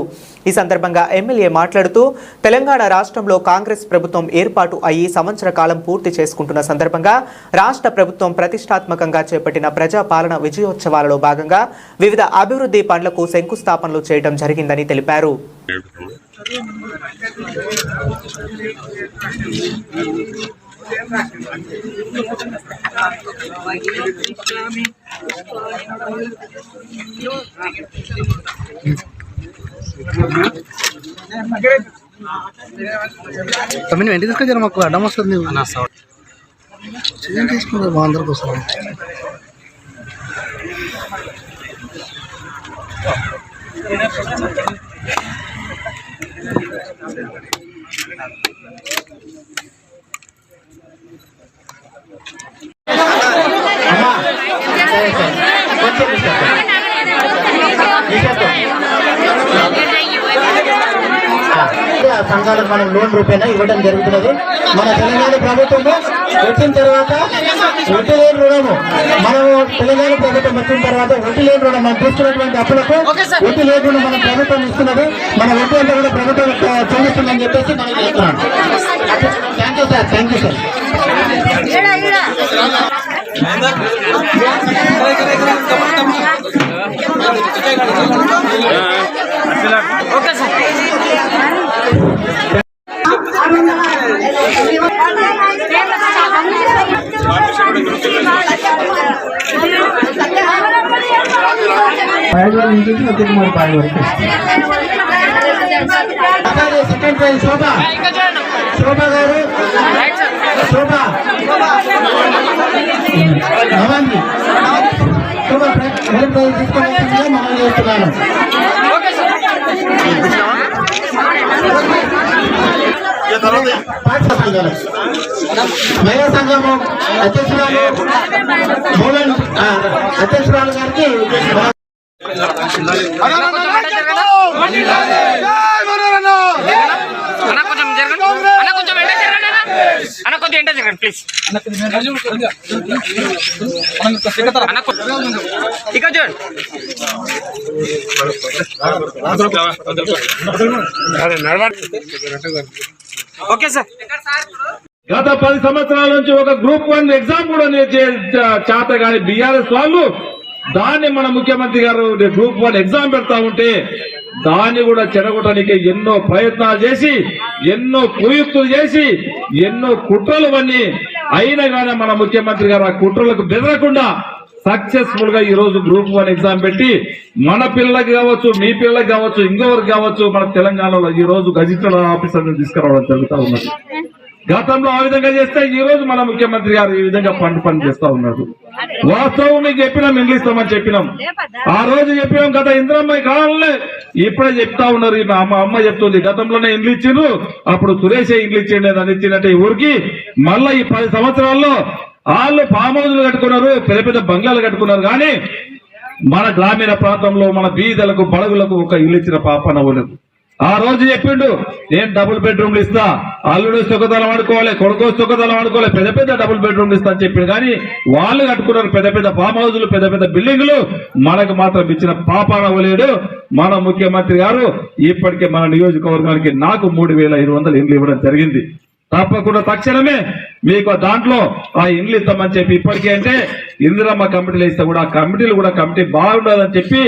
ఈ సందర్భంగా ఎమ్మెల్యే మాట్లాడుతూ తెలంగాణ రాష్ట్రంలో కాంగ్రెస్ ప్రభుత్వం ఏర్పాటు అయ్యి సంవత్సర కాలం పూర్తి చేసుకుంటున్న సందర్భంగా రాష్ట్ర ప్రభుత్వం ప్రతిష్టాత్మకంగా చేపట్టిన ప్రజాపాలన విజయోత్సవాలలో భాగంగా వివిధ అభివృద్ధి పనులకు శంకుస్థాపనలు చేయడం జరిగిందని తెలిపారు. తమ్మి వెంటనే తీసుకొచ్చారు, మాకు అడ్డం వస్తుంది తీసుకుంటారు మా అందరికి వస్తుంది. సంఘాలకు మనం లోన్ రూపేణా ఇవ్వడం జరుగుతున్నది. మన తెలంగాణ ప్రభుత్వము వచ్చిన తర్వాత వడ్డీ లేని రుణము, మనము తెలంగాణ ప్రభుత్వం వచ్చిన తర్వాత వడ్డీ లేని రుణం మనం తీసుకున్నటువంటి అప్పులకు వడ్డీ లేకుండా మన ప్రభుత్వం ఇస్తున్నది. మన వడ్డీ అంతా కూడా ప్రభుత్వం చెల్లిస్తుందని చెప్పేసి మనం చెప్తున్నాను. Thank you sir. Thank you sir. Second prize Shobha గారు, శోభా భవాని శోభా సెకండ్ ప్రైజ్ తీసుకోవాల్సిందిగా మనం చేస్తున్నాను. మహిళా సంఘము అధ్యక్షురాలు గారికి ఓకే సార్. గత 10 సంవత్సరాల నుంచి ఒక గ్రూప్ 1 ఎగ్జామ్ కూడా చేత గాని బీఆర్ఎస్ వాళ్ళు దాన్ని మన ముఖ్యమంత్రి గారు గ్రూప్ 1 ఎగ్జామ్ పెడతా ఉంటే దాన్ని కూడా చెడగొట్టడానికి ఎన్నో ప్రయత్నాలు చేసి, ఎన్నో కుయుక్తులు చేసి, ఎన్నో కుట్రలు అన్నీ అయినా కానీ మన ముఖ్యమంత్రి గారు ఆ కుట్రలకు బెదరకుండా సక్సెస్ఫుల్ గా ఈ రోజు గ్రూప్ 1 ఎగ్జామ్ పెట్టి మన పిల్లలకి కావచ్చు, మీ పిల్లలకి కావచ్చు, ఇంకొకరికి కావచ్చు, మన తెలంగాణలో ఈ రోజు గజిటెడ్ ఆఫీసర్ని తీసుకురావడం జరుగుతూ ఉన్నది. గతంలో ఆ విధంగా చేస్తే ఈ రోజు మన ముఖ్యమంత్రి గారు ఈ విధంగా పని చేస్తా ఉన్నారు. వాస్తవం మీకు చెప్పినాం, ఇండ్లు ఇస్తామని చెప్పినాం. ఆ రోజు చెప్పినాం గత ఇంద్రమ్మ కావాలనే ఇప్పుడే చెప్తా ఉన్నారు. మా అమ్మ చెప్తుంది గతంలోనే ఇండ్లు ఇచ్చిండ్రు, అప్పుడు సురేషే ఇండ్లు ఇచ్చిండే దాన్ని ఇచ్చినట్టే ఊరికి. మళ్ళా ఈ 10 సంవత్సరాల్లో వాళ్ళు ఫామ్ హౌస్లు కట్టుకున్నారు, పెద్ద పెద్ద బంగ్లాలు కట్టుకున్నారు. కానీ మన గ్రామీణ ప్రాంతంలో మన బీదలకు బడుగులకు ఒక ఇల్లు ఇచ్చిన పాపన అవ్వలేదు. ఆ రోజు చెప్పిండు నేను డబుల్ బెడ్రూమ్లు ఇస్తా, అల్లుడు సుఖదలం ఆడుకోవాలి, కొడుకు సుఖదలం ఆడుకోవాలి, పెద్ద పెద్ద డబుల్ బెడ్రూమ్లు ఇస్తా అని చెప్పిండు. కానీ వాళ్ళు కట్టుకున్నారు పెద్ద పెద్ద ఫామ్ హౌజులు, పెద్ద పెద్ద బిల్డింగులు. మనకు మాత్రం ఇచ్చిన పాపాన అవ్వలేడు మన ముఖ్యమంత్రి గారు. ఇప్పటికే మన నియోజకవర్గానికి నాకు 3500 ఇండ్లు ఇవ్వడం జరిగింది. తప్పకుండా తక్షణమే మీకు దాంట్లో ఆ ఇండ్లు ఇస్తామని చెప్పి ఇప్పటికే అంటే ఇందిరమ్మ కమిటీలు ఇస్తే కూడా ఆ కమిటీలు కూడా కమిటీ బాగుండదని చెప్పి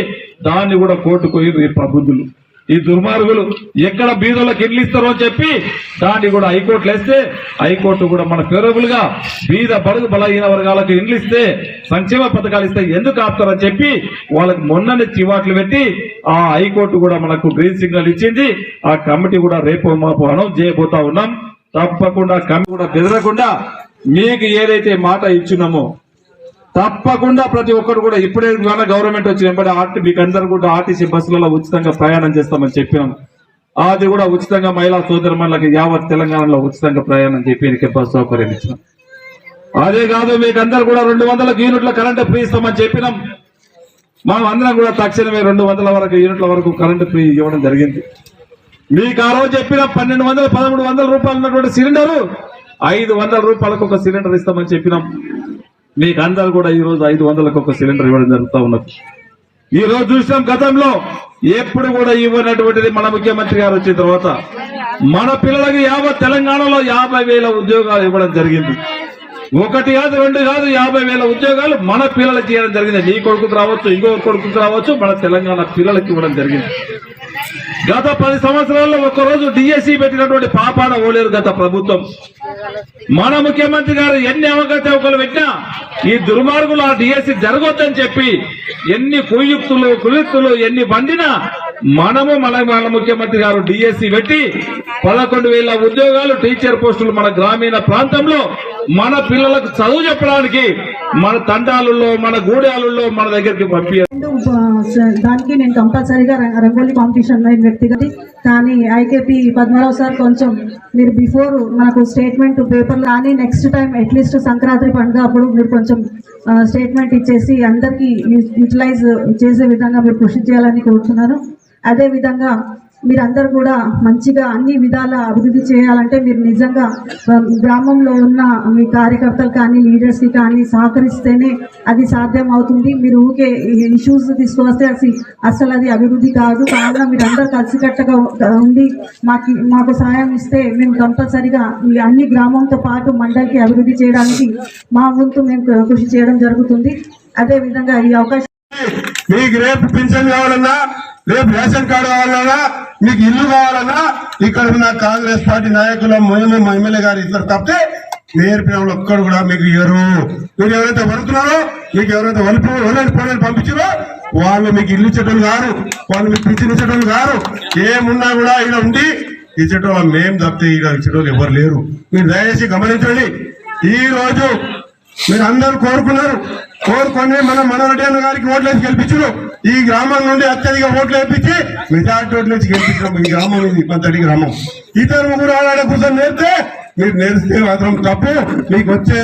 దాన్ని కూడా కోర్టుకు ఈ ప్రబుద్ధులు, ఈ దుర్మార్గులు ఎక్కడ బీదోళ్ళకి ఇండ్లు ఇస్తారో అని చెప్పి దాన్ని కూడా హైకోర్టులు వేస్తే హైకోర్టు కూడా మన ఫేవరబుల్ గా బీద బడుగు బలహీన వర్గాలకు ఇండ్లు ఇస్తే, సంక్షేమ పథకాలు ఇస్తే ఎందుకు ఆపుతారని చెప్పి వాళ్ళకి మొన్ననే చివాట్లు పెట్టి ఆ హైకోర్టు కూడా మనకు గ్రీన్ సిగ్నల్ ఇచ్చింది. ఆ కమిటీ కూడా రేపు మాపు అనౌన్స్ చేయబోతా ఉన్నాం. తప్పకుండా కమిటీ కూడా బెదరకుండా మీకు ఏదైతే మాట ఇచ్చినామో తప్పకుండా ప్రతి ఒక్కరు కూడా ఇప్పుడే గవర్నమెంట్ వచ్చిన మీకు అందరూ కూడా ఆర్టీసీ బస్సులలో ఉచితంగా ప్రయాణం చేస్తామని చెప్పినాం. అది కూడా ఉచితంగా మహిళా సోదరులకు యావత్ తెలంగాణలో ఉచితంగా ప్రయాణం చెప్పి బస్సు సౌకర్యం ఇచ్చినాం. అదే కాదు మీకు అందరూ కూడా 200 యూనిట్ల కరెంటు ఫ్రీ ఇస్తామని చెప్పినాం. మనం అందరం కూడా తక్షణమే 200 యూనిట్ల వరకు కరెంటు ఫ్రీ ఇవ్వడం జరిగింది. మీకు ఆ రోజు చెప్పిన 1200, 1300 రూపాయలు ఉన్నటువంటి సిలిండరు 500 రూపాయలకు ఒక సిలిండర్ ఇస్తామని చెప్పినాం. మీకు అందరూ కూడా ఈ రోజు 500లకు ఒక సిలిండర్ ఇవ్వడం జరుగుతూ ఉన్నది. ఈ రోజు చూసినాం గతంలో ఎప్పుడు కూడా ఇవ్వనటువంటిది మన ముఖ్యమంత్రి గారు వచ్చిన తర్వాత మన పిల్లలకి యావత్ తెలంగాణలో 50,000 ఉద్యోగాలు ఇవ్వడం జరిగింది. 1 కాదు 2 కాదు 50,000 ఉద్యోగాలు మన పిల్లలకి ఇవ్వడం జరిగింది. నీ కొడుకుకు రావచ్చు, ఇంకొక కొడుకుకు రావచ్చు, మన తెలంగాణ పిల్లలకి ఇవ్వడం జరిగింది. గత 10 సంవత్సరాల్లో ఒక్కరోజు డిఎస్సి పెట్టినటువంటి పాపాన ఓలేరు గత ప్రభుత్వం. మన ముఖ్యమంత్రి గారు ఎన్ని అవకతవకలు పెట్టినా ఈ దుర్మార్గులు ఆ డిఎస్సి జరగొద్దని చెప్పి ఎన్ని కుయుక్తులు ఎన్ని బండినా మనము మన ముఖ్యమంత్రి గారు డిఎస్సి పెట్టి 11,000 ఉద్యోగాలు టీచర్ పోస్టులు మన గ్రామీణ ప్రాంతంలో మన పిల్లలకు చదువు చెప్పడానికి మన తండాలలో మన గూడాలలో మన దగ్గరికి పంపి దానికి నేను కంపల్సరీగా రంగోలీ కాంపిటీషన్ వ్యక్తిగత. కానీ ఐకేపీ పద్మరావు సార్ కొంచెం మీరు బిఫోర్ మనకు స్టేట్మెంట్ పేపర్ కానీ నెక్స్ట్ టైం అట్లీస్ట్ సంక్రాంతి పండుగ అప్పుడు మీరు కొంచెం స్టేట్మెంట్ ఇచ్చేసి అందరికీ యూటిలైజ్ చేసే విధంగా మీరు కృషి చేయాలని కోరుతున్నాను. అదేవిధంగా మీరందరూ కూడా మంచిగా అన్ని విధాల అభివృద్ధి చేయాలంటే మీరు నిజంగా గ్రామంలో ఉన్న మీ కార్యకర్తలు కానీ లీడర్స్కి కానీ సహకరిస్తేనే అది సాధ్యం అవుతుంది. మీరు ఊకే ఇష్యూస్ తీసుకొస్తే అసలు అది అభివృద్ధి కాదు. కావున మీరందరూ కలిసికట్టుగా ఉండి మాకు సహాయం ఇస్తే మేము కంపల్సరిగా ఈ అన్ని గ్రామంతో పాటు మండలికి అభివృద్ధి చేయడానికి మా వంతు మేము కృషి చేయడం జరుగుతుంది. అదేవిధంగా ఈ అవకాశం మీకు రేపు పింఛన్ కావాలన్నా, రేపు రేషన్ కార్డు కావాలన్నా, మీకు ఇల్లు కావాలన్నా ఇక్కడ ఉన్న కాంగ్రెస్ పార్టీ నాయకులు మా ఎమ్మెల్యే గారు ఇద్దరు తప్పితే నేర్పిన వాళ్ళు ఒక్కడు కూడా మీకు ఇవ్వరు. మీరు ఎవరైతే వరుతున్నారో, మీకు ఎవరైతే పోలేని పంపించారో వాళ్ళు మీకు ఇల్లు ఇచ్చేటోళ్ళు గారు, వాళ్ళు మీకు పింఛన్ ఇచ్చేటోళ్ళు గారు. ఏమున్నా కూడా ఇక్కడ ఉండి ఇచ్చేటోళ్ళు మేము తప్పితే ఇక్కడ ఇచ్చేటోళ్ళు ఎవరు లేరు. మీరు దయచేసి గమనించండి. ఈ రోజు మీరు అందరూ కోరుకొని మన మనోరెడ్డి అన్న గారికి ఓట్లేసి గెలిపించారు. ఈ గ్రామం నుండి అత్యధిక ఓట్లు వేయించి మెజార్టీ ఓట్లు వేసి గెలిపించాం. ఈ గ్రామం ఇది పంతటి గ్రామం. ఇతర ముగ్గురు ఆడాడ కూర్చొని నేర్తే మీరు నేర్స్తే మాత్రం తప్పు. మీకు వచ్చే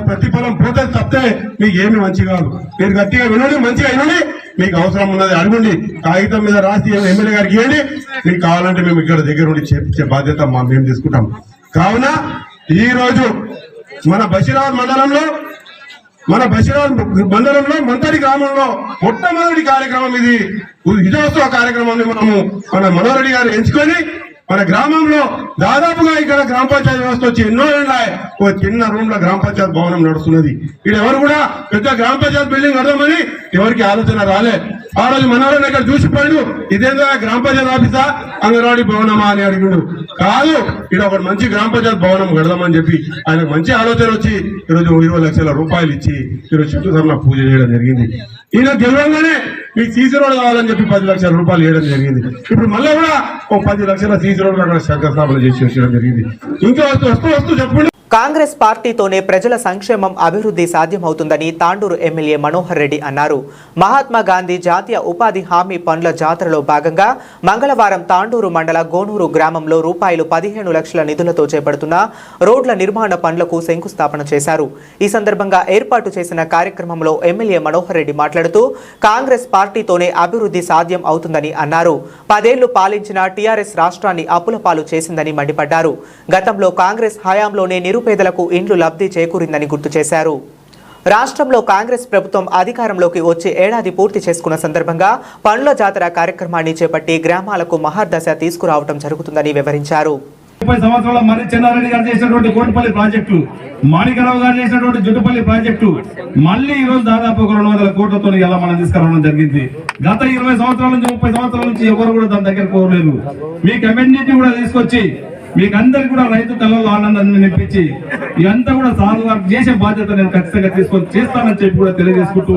ప్రతిఫలం పోతే తప్పితే మీకు ఏమి మంచి కాదు. మీరు గట్టిగా వినండి, మంచిగా వినండి. మీకు అవసరం ఉన్నది అడగండి, కాగితం మీద రాసి ఎమ్మెల్యే గారికి ఇవ్వండి. మీకు కావాలంటే మేము ఇక్కడ దగ్గర ఉండి చేపించే బాధ్యత మేము తీసుకుంటాం. కావున ఈ రోజు మన బషీరాబాద్ మండలంలో మంతడి గ్రామంలో మొట్టమొదటి కార్యక్రమం ఇది. విజయోత్సవ కార్యక్రమాన్ని మన మనోరెడ్డి గారు ఎంచుకొని మన గ్రామంలో దాదాపుగా ఇక్కడ గ్రామ పంచాయతీ వ్యవస్థ వచ్చి ఎన్నో ఏళ్ళ ఒక చిన్న రూమ్ లో గ్రామ పంచాయతీ భవనం నడుస్తున్నది. ఇక్కడ ఎవరు కూడా పెద్ద గ్రామ పంచాయతీ బిల్డింగ్ కడదామని ఎవరికి ఆలోచన రాలే. ఆ రోజు మనోరెడ్డి ఇక్కడ చూసిపోయాడు, ఇదేందా గ్రామ పంచాయతీ ఆఫీసా అంగన్వాడీ భవనమా అని అడిగిండు. కాదు, ఇక్కడ ఒక మంచి గ్రామ పంచాయతీ భవనం కడదామని చెప్పి ఆయనకు మంచి ఆలోచన వచ్చి ఈరోజు 20 లక్షల రూపాయలు ఇచ్చి ఈరోజు చుట్టూ పూజ చేయడం జరిగింది. ఈయన గెలవంగానే మీకు సీసీ రోడ్ కావాలని చెప్పి 10 లక్షల రూపాయలు వేయడం జరిగింది. ఇప్పుడు మళ్ళీ కూడా ఒక 10 లక్షల సీసీ రోడ్ అక్కడ శంకరస్థాపన చేసి వచ్చడం జరిగింది. ఇంకా వస్తూ చెప్పండి. కాంగ్రెస్ పార్టీతోనే ప్రజల సంక్షేమం అభివృద్ధి సాధ్యమవుతుందని తాండూరు ఎమ్మెల్యే మనోహర్ రెడ్డి అన్నారు. మహాత్మా గాంధీ జాతీయ ఉపాధి హామీ పనుల జాతరలో భాగంగా మంగళవారం తాండూరు మండల గోనూరు గ్రామంలో రూపాయలు 15 లక్షల నిధులతో చేపడుతున్న రోడ్ల నిర్మాణ పనులకు శంకుస్థాపన చేశారు. ఈ సందర్భంగా ఏర్పాటు చేసిన కార్యక్రమంలో ఎమ్మెల్యే మనోహర్ రెడ్డి మాట్లాడుతూ కాంగ్రెస్ పార్టీతోనే అభివృద్ధి సాధ్యం అవుతుందని అన్నారు. 10 ఏళ్లు పాలించిన టీఆర్ఎస్ రాష్ట్రాన్ని అప్పుల పాలు చేసిందని మండిపడ్డారు. గతంలో కాంగ్రెస్ హయాంలోనే నిరుపేదలకు ఇండ్లు లబ్ధి చేకూరిందని గుర్తు చేశారు. రాష్ట్రంలో కాంగ్రెస్ ప్రభుత్వం అధికారంలోకి వచ్చి ఏడాది పూర్తి చేసుకున్న సందర్భంగా పనుల జాతర కార్యక్రమాన్ని చేపట్టి గ్రామాలకు మహర్దశ తీసుకురావడం జరుగుతుందని వివరించారు. 30 సంవత్సరాల మరి చెన్నారెడ్డి గారు చేసినటువంటి కోటిపల్లి ప్రాజెక్టు, మాణికరావు గారు చేసినటువంటి జుట్టుపల్లి ప్రాజెక్టు మళ్ళీ ఈ రోజు దాదాపు 200 కోట్లతో ఇలా మనం తీసుకురావడం జరిగింది. గత 20 సంవత్సరాల నుంచి 30 సంవత్సరాల నుంచి ఎవరు కూడా దాని దగ్గర కోరలేదు. మీకు కమ్యూనిటీ కూడా తీసుకొచ్చి మీకు అందరికి కూడా రైతు కళలో ఆనందాన్ని నింపించి ఇదంతా కూడా సార్ వారికి చేసే బాధ్యత నేను ఖచ్చితంగా తీసుకొని చేస్తానని చెప్పి కూడా తెలియజేసుకుంటూ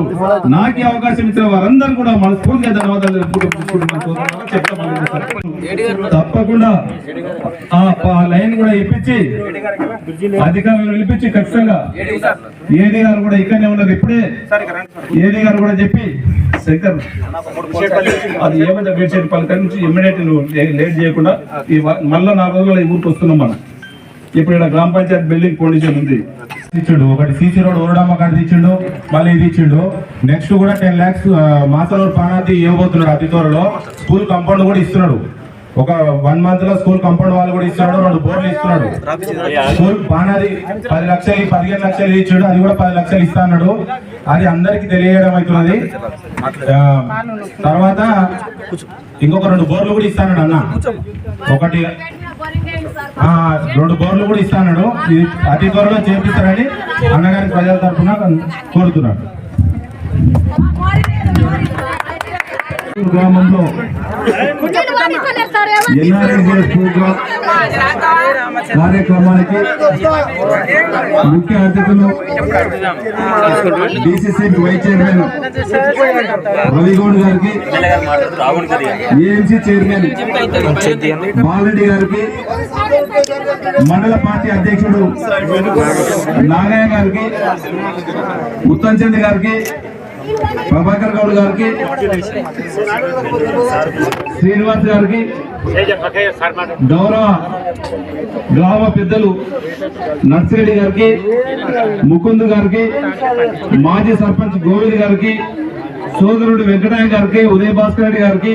నాకు ఈ అవకాశం ఇచ్చిన వారందరూ కూడా మనస్ఫూర్తిగా ధన్యవాదాలు తప్పకుండా ఆ లైన్ కూడా ఇప్పించి అధికారులను పిలిపించి ఖచ్చితంగా ఏడీ గారు కూడా ఇక్కడనే ఉన్నారు. ఇప్పుడే ఏడీ గారు కూడా చెప్పి శంకర్ అది ఏమైనా వేసేటి పలక నుంచి ఇమ్మీడియట్ లేట్ చేయకుండా మళ్ళా 4 రోజుల్లో ఈ ఊరికి వస్తున్నాం మనం. ఇప్పుడు ఇక్కడ గ్రామ పంచాయతీ బిల్డింగ్ పొజిషన్ ఉంది. ఇచ్చిండు ఒకటి సీసీ రోడ్ ఓరడమ్మ కాడ ఇచ్చిండు, మళ్ళీ ఇది ఇచ్చిండు. నెక్స్ట్ కూడా 10 lakhs మాసలూరు పానాది ఇవ్వబోతున్నాడు. అతి త్వరలో స్కూల్ కాంపౌండ్ కూడా ఇస్తున్నాడు. ఒక 1 month లో స్కూల్ కాంపౌండ్ వాళ్ళు కూడా ఇస్తున్నాడు. 2 బోర్లు ఇస్తున్నాడు. స్కూల్ పానాది 10 లక్షలు 15 లక్షలు ఇచ్చాడు. అది కూడా 10 లక్షలు ఇస్తా అన్నాడు. అది అందరికి తెలియడం అవుతున్నది. తర్వాత ఇంకొక 2 బోర్లు కూడా ఇస్తాడు అన్న. ఒకటి 2 బోర్లు కూడా ఇస్తాడు. ఇది అతి త్వరలో చేపిస్తారని అన్నగారికి ప్రజల తరఫున కోరుతున్నాడు. గ్రామంలో కార్యక్రమానికి ముఖ్య అతిథులు డిసిసి వైస్ చైర్మన్ రవిగౌడ్ గారికి, ఏఎంసీ చైర్మన్ బాలరెడ్డి గారికి, మండల పార్టీ అధ్యక్షుడు నాగయ్య గారికి, ముత్తంచంద్ గారికి, ప్రభాకర్ గౌడ్ గారికి, శ్రీనివాస్ గారికి, గౌరవ గ్రామ పెద్దలు నర్సిరెడ్డి గారికి, ముకుంద్ గారికి, మాజీ సర్పంచ్ గోవింద్ గారికి, సోదరుడు వెంకటయ్య గారికి, ఉదయ భాస్కర్ రెడ్డి గారికి,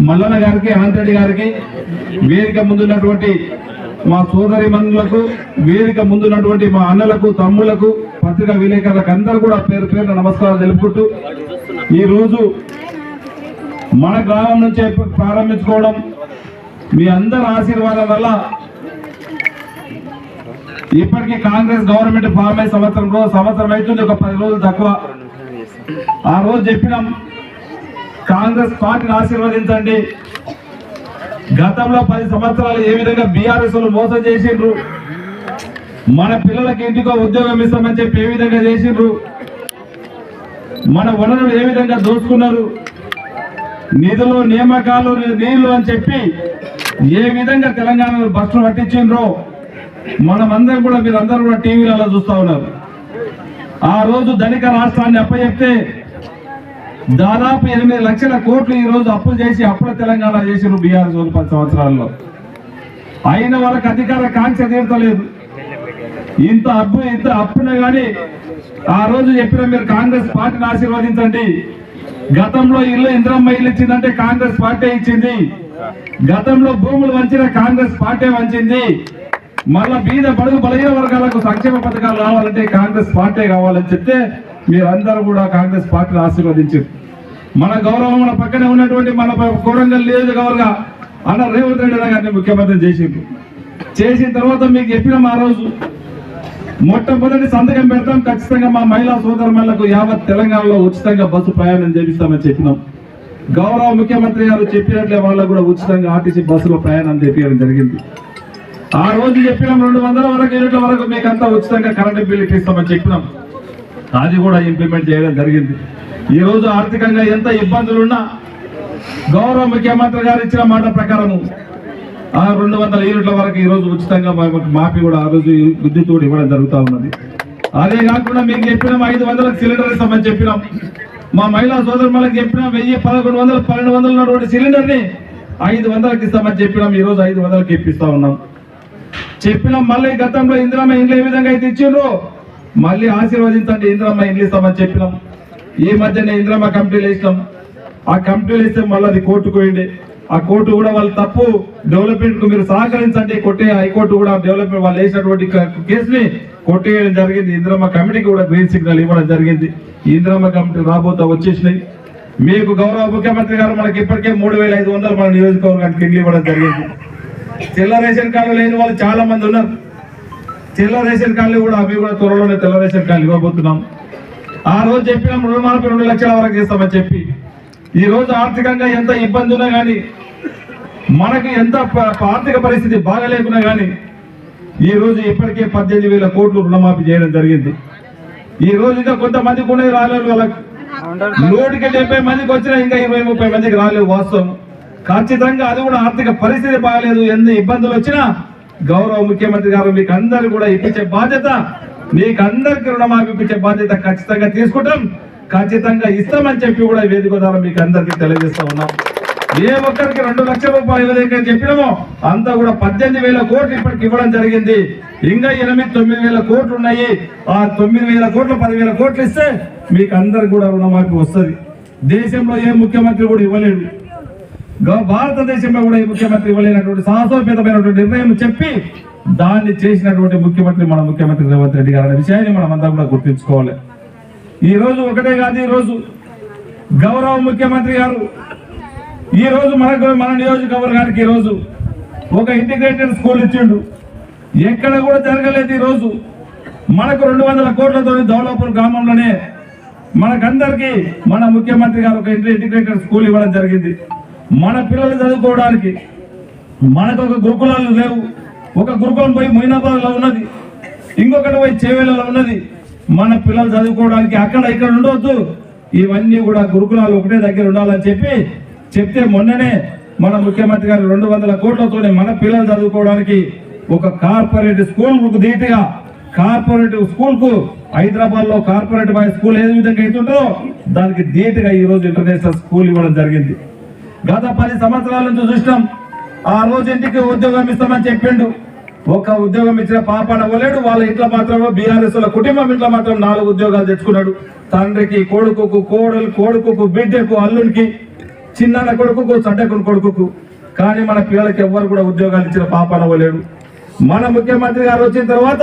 మల్లన్న గారికి, అనంతరెడ్డి గారికి, వేదిక ముందున్నటువంటి మా సోదరి మనులకు, వేదిక ముందున్నటువంటి మా అన్నలకు, తమ్ముళ్లకు, పత్రికా విలేకరులకు అందరూ కూడా పేరు పేరు నమస్కారాలు తెలుపుకుంటూ ఈరోజు మన గ్రామం నుంచే ప్రారంభించుకోవడం మీ అందరి ఆశీర్వాదం వల్ల ఇప్పటికీ కాంగ్రెస్ గవర్నమెంట్ ఫామ్ అయి సంవత్సరం అవుతుంది, ఒక 10 రోజులు తక్కువ. ఆ రోజు చెప్పినాం కాంగ్రెస్ పార్టీని ఆశీర్వదించండి. గతంలో 10 సంవత్సరాలు ఏ విధంగా బీఆర్ఎస్ మోసం చేసిండ్రు, మన పిల్లలకి ఇంటికో ఉద్యోగం ఇస్తామని చెప్పి ఏ విధంగా చేసిండ్రు, మన వనరులు ఏ విధంగా దోచుకున్నారు, నిధులు నియామకాలు నీళ్లు అని చెప్పి ఏ విధంగా తెలంగాణలో బస్సులు పట్టించిండ్రో మనమందరం కూడా మీరందరూ కూడా టీవీలలో చూస్తా ఉన్నారు. ఆ రోజు ధనిక రాష్ట్రాన్ని అప్పచెప్తే దాదాపు 8 లక్షల కోట్లు ఈ రోజు అప్పులు చేసి అప్పుల తెలంగాణ చేసిన బీఆర్ఎస్ 10 సంవత్సరాల్లో అయిన వాళ్ళకి అధికార కాంక్ష తీర్చలేదు. ఇంత అప్పున కానీ ఆ రోజు చెప్పిన మీరు కాంగ్రెస్ పార్టీని ఆశీర్వదించండి. గతంలో ఇందిరమ్మ ఇల్లు ఇచ్చిందంటే కాంగ్రెస్ పార్టీ ఇచ్చింది. గతంలో భూములు వంచిన కాంగ్రెస్ పార్టీ వంచింది. మళ్ళా బీద బడుగు బలహీన వర్గాలకు సంక్షేమ పథకాలు రావాలంటే కాంగ్రెస్ పార్టీ కావాలని చెప్తే మీరందరూ కూడా కాంగ్రెస్ పార్టీని ఆశీర్వదించారు. మన గౌరవం మన పక్కనే ఉన్నటువంటి మన కోడంగల్ నియోజకవర్గ అన్న రేవంత్ రెడ్డి గారిని ముఖ్యమంత్రి చేసిన తర్వాత మీకు చెప్పినాం ఆ రోజు మొట్టమొదటి సంతకం పెడతాం, ఖచ్చితంగా మా మహిళా సోదరులకు యావత్ తెలంగాణలో ఉచితంగా బస్సు ప్రయాణం చేపిస్తామని చెప్పినాం. గౌరవ ముఖ్యమంత్రి గారు చెప్పినట్లే వాళ్ళకు కూడా ఉచితంగా ఆర్టీసీ బస్సులో ప్రయాణం చేపించడం జరిగింది. ఆ రోజు చెప్పినాం 200 వరకు యూనిట్ల వరకు మీకు అంతా ఉచితంగా కరెంటు బిల్లు ఇప్పిస్తామని చెప్పినాం. అది కూడా ఇంప్లిమెంట్ చేయడం జరిగింది. ఈ రోజు ఆర్థికంగా ఎంత ఇబ్బందులున్నా గౌరవ ముఖ్యమంత్రి గారు ఇచ్చిన మాట ప్రకారము ఆ 200 యూనిట్ల వరకు ఈ రోజు ఉచితంగా మాపి కూడా ఆ రోజు విద్యుత్ కూడా ఇవ్వడం జరుగుతూ ఉన్నది. అదే కాకుండా మీకు చెప్పినాం 500 సిలిండర్ ఇస్తామని చెప్పినాం. మా మహిళా సోదరులకు చెప్పినాం 1000, 1100, 1200 ఉన్నటువంటి సిలిండర్ ని 500కి ఇస్తామని చెప్పినాం. ఈ రోజు 500కి ఇప్పిస్తా ఉన్నాం. చెప్పినాం మళ్ళీ గతంలో ఇందిరమ్మ ఇండ్లు ఏ విధంగా అయితే ఇచ్చిండ్రో మళ్ళీ ఆశీర్వదించండి, ఇందిరమ్మ ఇండ్లు ఇస్తామని చెప్పినాం. ఈ మధ్యనే ఇందిరమ్మ కమిటీలు వేసినాం. ఆ కమిటీలు ఇస్తే మళ్ళీ అది కోర్టుకు పోయింది. ఆ కోర్టు కూడా వాళ్ళు తప్పు డెవలప్మెంట్ కు మీరు సహకరించండి కొట్టే హైకోర్టు కూడా డెవలప్మెంట్ వాళ్ళు వేసినటువంటి కేసుని కొట్టేయడం జరిగింది. ఇందిరమ్మ కమిటీకి కూడా గ్రీన్ సిగ్నల్ ఇవ్వడం జరిగింది. ఇందిరమ్మ కమిటీ రాబోతా వచ్చేసినాయి. మీకు గౌరవ ముఖ్యమంత్రి గారు మనకి ఇప్పటికే 3500 మన నియోజకవర్గానికి ఇల్లు ఇవ్వడం జరిగింది. తెల్ల రేషన్ కార్డు లేని వాళ్ళు చాలా మంది ఉన్నారు. తెల్ల రేషన్ కార్డులు కూడా అవి కూడా త్వరలోనే తెల్ల రేషన్ కార్డులు ఇవ్వబోతున్నాం. ఆ రోజు చెప్పినాం రుణమాఫీ 2 లక్షల వరకు చేస్తామని చెప్పి. ఈ రోజు ఆర్థికంగా ఎంత ఇబ్బంది ఉన్నా కానీ మనకి ఎంత ఆర్థిక పరిస్థితి బాగలేకున్నా కానీ ఈ రోజు ఇప్పటికే 18,000 కోట్లు రుణమాఫీ చేయడం జరిగింది. ఈ రోజు ఇంకా కొంతమందికి ఉన్నది రాలేదు. వాళ్ళకి 170 మందికి వచ్చినా ఇంకా 20-30 మందికి రాలేదు. వాస్తవం ఖచ్చితంగా అది కూడా ఆర్థిక పరిస్థితి బాగలేదు. ఎన్ని ఇబ్బందులు వచ్చినా గౌరవ ముఖ్యమంత్రి గారు మీకు అందరు కూడా ఇప్పించే బాధ్యత, మీకు అందరికి రుణమాఫీ ఇప్పించే బాధ్యత ఖచ్చితంగా తీసుకుంటాం, ఖచ్చితంగా ఇస్తామని చెప్పి కూడా వేదిక ద్వారా మీకు అందరికీ తెలియజేస్తా ఉన్నాం. ఏ ఒక్కరికి 2 లక్షల రూపాయలు ఏదైతే చెప్పినామో అంతా కూడా 18,000 కోట్లు ఇప్పటికి ఇవ్వడం జరిగింది. ఇంకా 8-9,000 కోట్లు ఉన్నాయి. ఆ 9,000 కోట్లు 10,000 కోట్లు ఇస్తే మీకు అందరికి కూడా రుణమాఫీ వస్తుంది. దేశంలో ఏ ముఖ్యమంత్రి కూడా ఇవ్వలేడు. భారతదేశంలో కూడా ఈ ముఖ్యమంత్రి ఇవ్వలేనటువంటి సాహసోపేతమైనటువంటి నిర్ణయం చెప్పి దాన్ని చేసినటువంటి ముఖ్యమంత్రి మన ముఖ్యమంత్రి రేవంత్ రెడ్డి గారు అనే విషయాన్ని మనం అందరం కూడా గుర్తుంచుకోవాలి. ఈ రోజు ఒకటే కాదు, ఈ రోజు గౌరవ ముఖ్యమంత్రి గారు ఈ రోజు మన నియోజకవర్గానికి ఈ రోజు ఒక ఇంటిగ్రేటెడ్ స్కూల్ ఇచ్చిండు. ఎక్కడ కూడా జరగలేదు. ఈ రోజు మనకు 200 కోట్లతో దౌలాపూర్ గ్రామంలోనే మనకందరికీ మన ముఖ్యమంత్రి గారు ఒక ఇంటిగ్రేటెడ్ స్కూల్ ఇవ్వడం జరిగింది. మన పిల్లలు చదువుకోవడానికి మనకు ఒక గురుకులాలు లేవు. ఒక గురుకులం పోయి మొయినాబాద్లో ఉన్నది, ఇంకొకటి పోయి చేవేలలో ఉన్నది. మన పిల్లలు చదువుకోవడానికి అక్కడ ఇక్కడ ఉండవద్దు, ఇవన్నీ కూడా గురుకులాలు ఒకటే దగ్గర ఉండాలని చెప్తే మొన్ననే మన ముఖ్యమంత్రి గారు 200 కోట్లతోనే మన పిల్లలు చదువుకోవడానికి ఒక కార్పొరేట్ స్కూల్ ధీటుగా కార్పొరేట్ స్కూల్ కు హైదరాబాద్ లో కార్పొరేట్ స్కూల్ ఏ విధంగా అవుతుందో దానికి ధీటుగా ఈ రోజు ఇంటర్నేషనల్ స్కూల్ ఇవ్వడం జరిగింది. గత 10 సంవత్సరాల నుంచి చూసినాం. ఆ రోజు ఇంటికి ఉద్యోగం ఇస్తామని చెప్పిండు. ఒక ఉద్యోగం ఇచ్చిన పాపన పోలేడు. వాళ్ళ ఇంట్లో మాత్రం బీఆర్ఎస్ కుటుంబం ఇంట్లో మాత్రం 4 ఉద్యోగాలు తెచ్చుకున్నాడు. తండ్రికి, కొడుకుకు, కోడలు, కొడుకుకు, బిడ్డకు, అల్లునికి చిన్న కొడుకుకు చట్టకుని కొడుకుకు. కానీ మన పిల్లలకి ఎవ్వరు కూడా ఉద్యోగాలు ఇచ్చిన పాపాన పోలేడు. మన ముఖ్యమంత్రి గారు వచ్చిన తర్వాత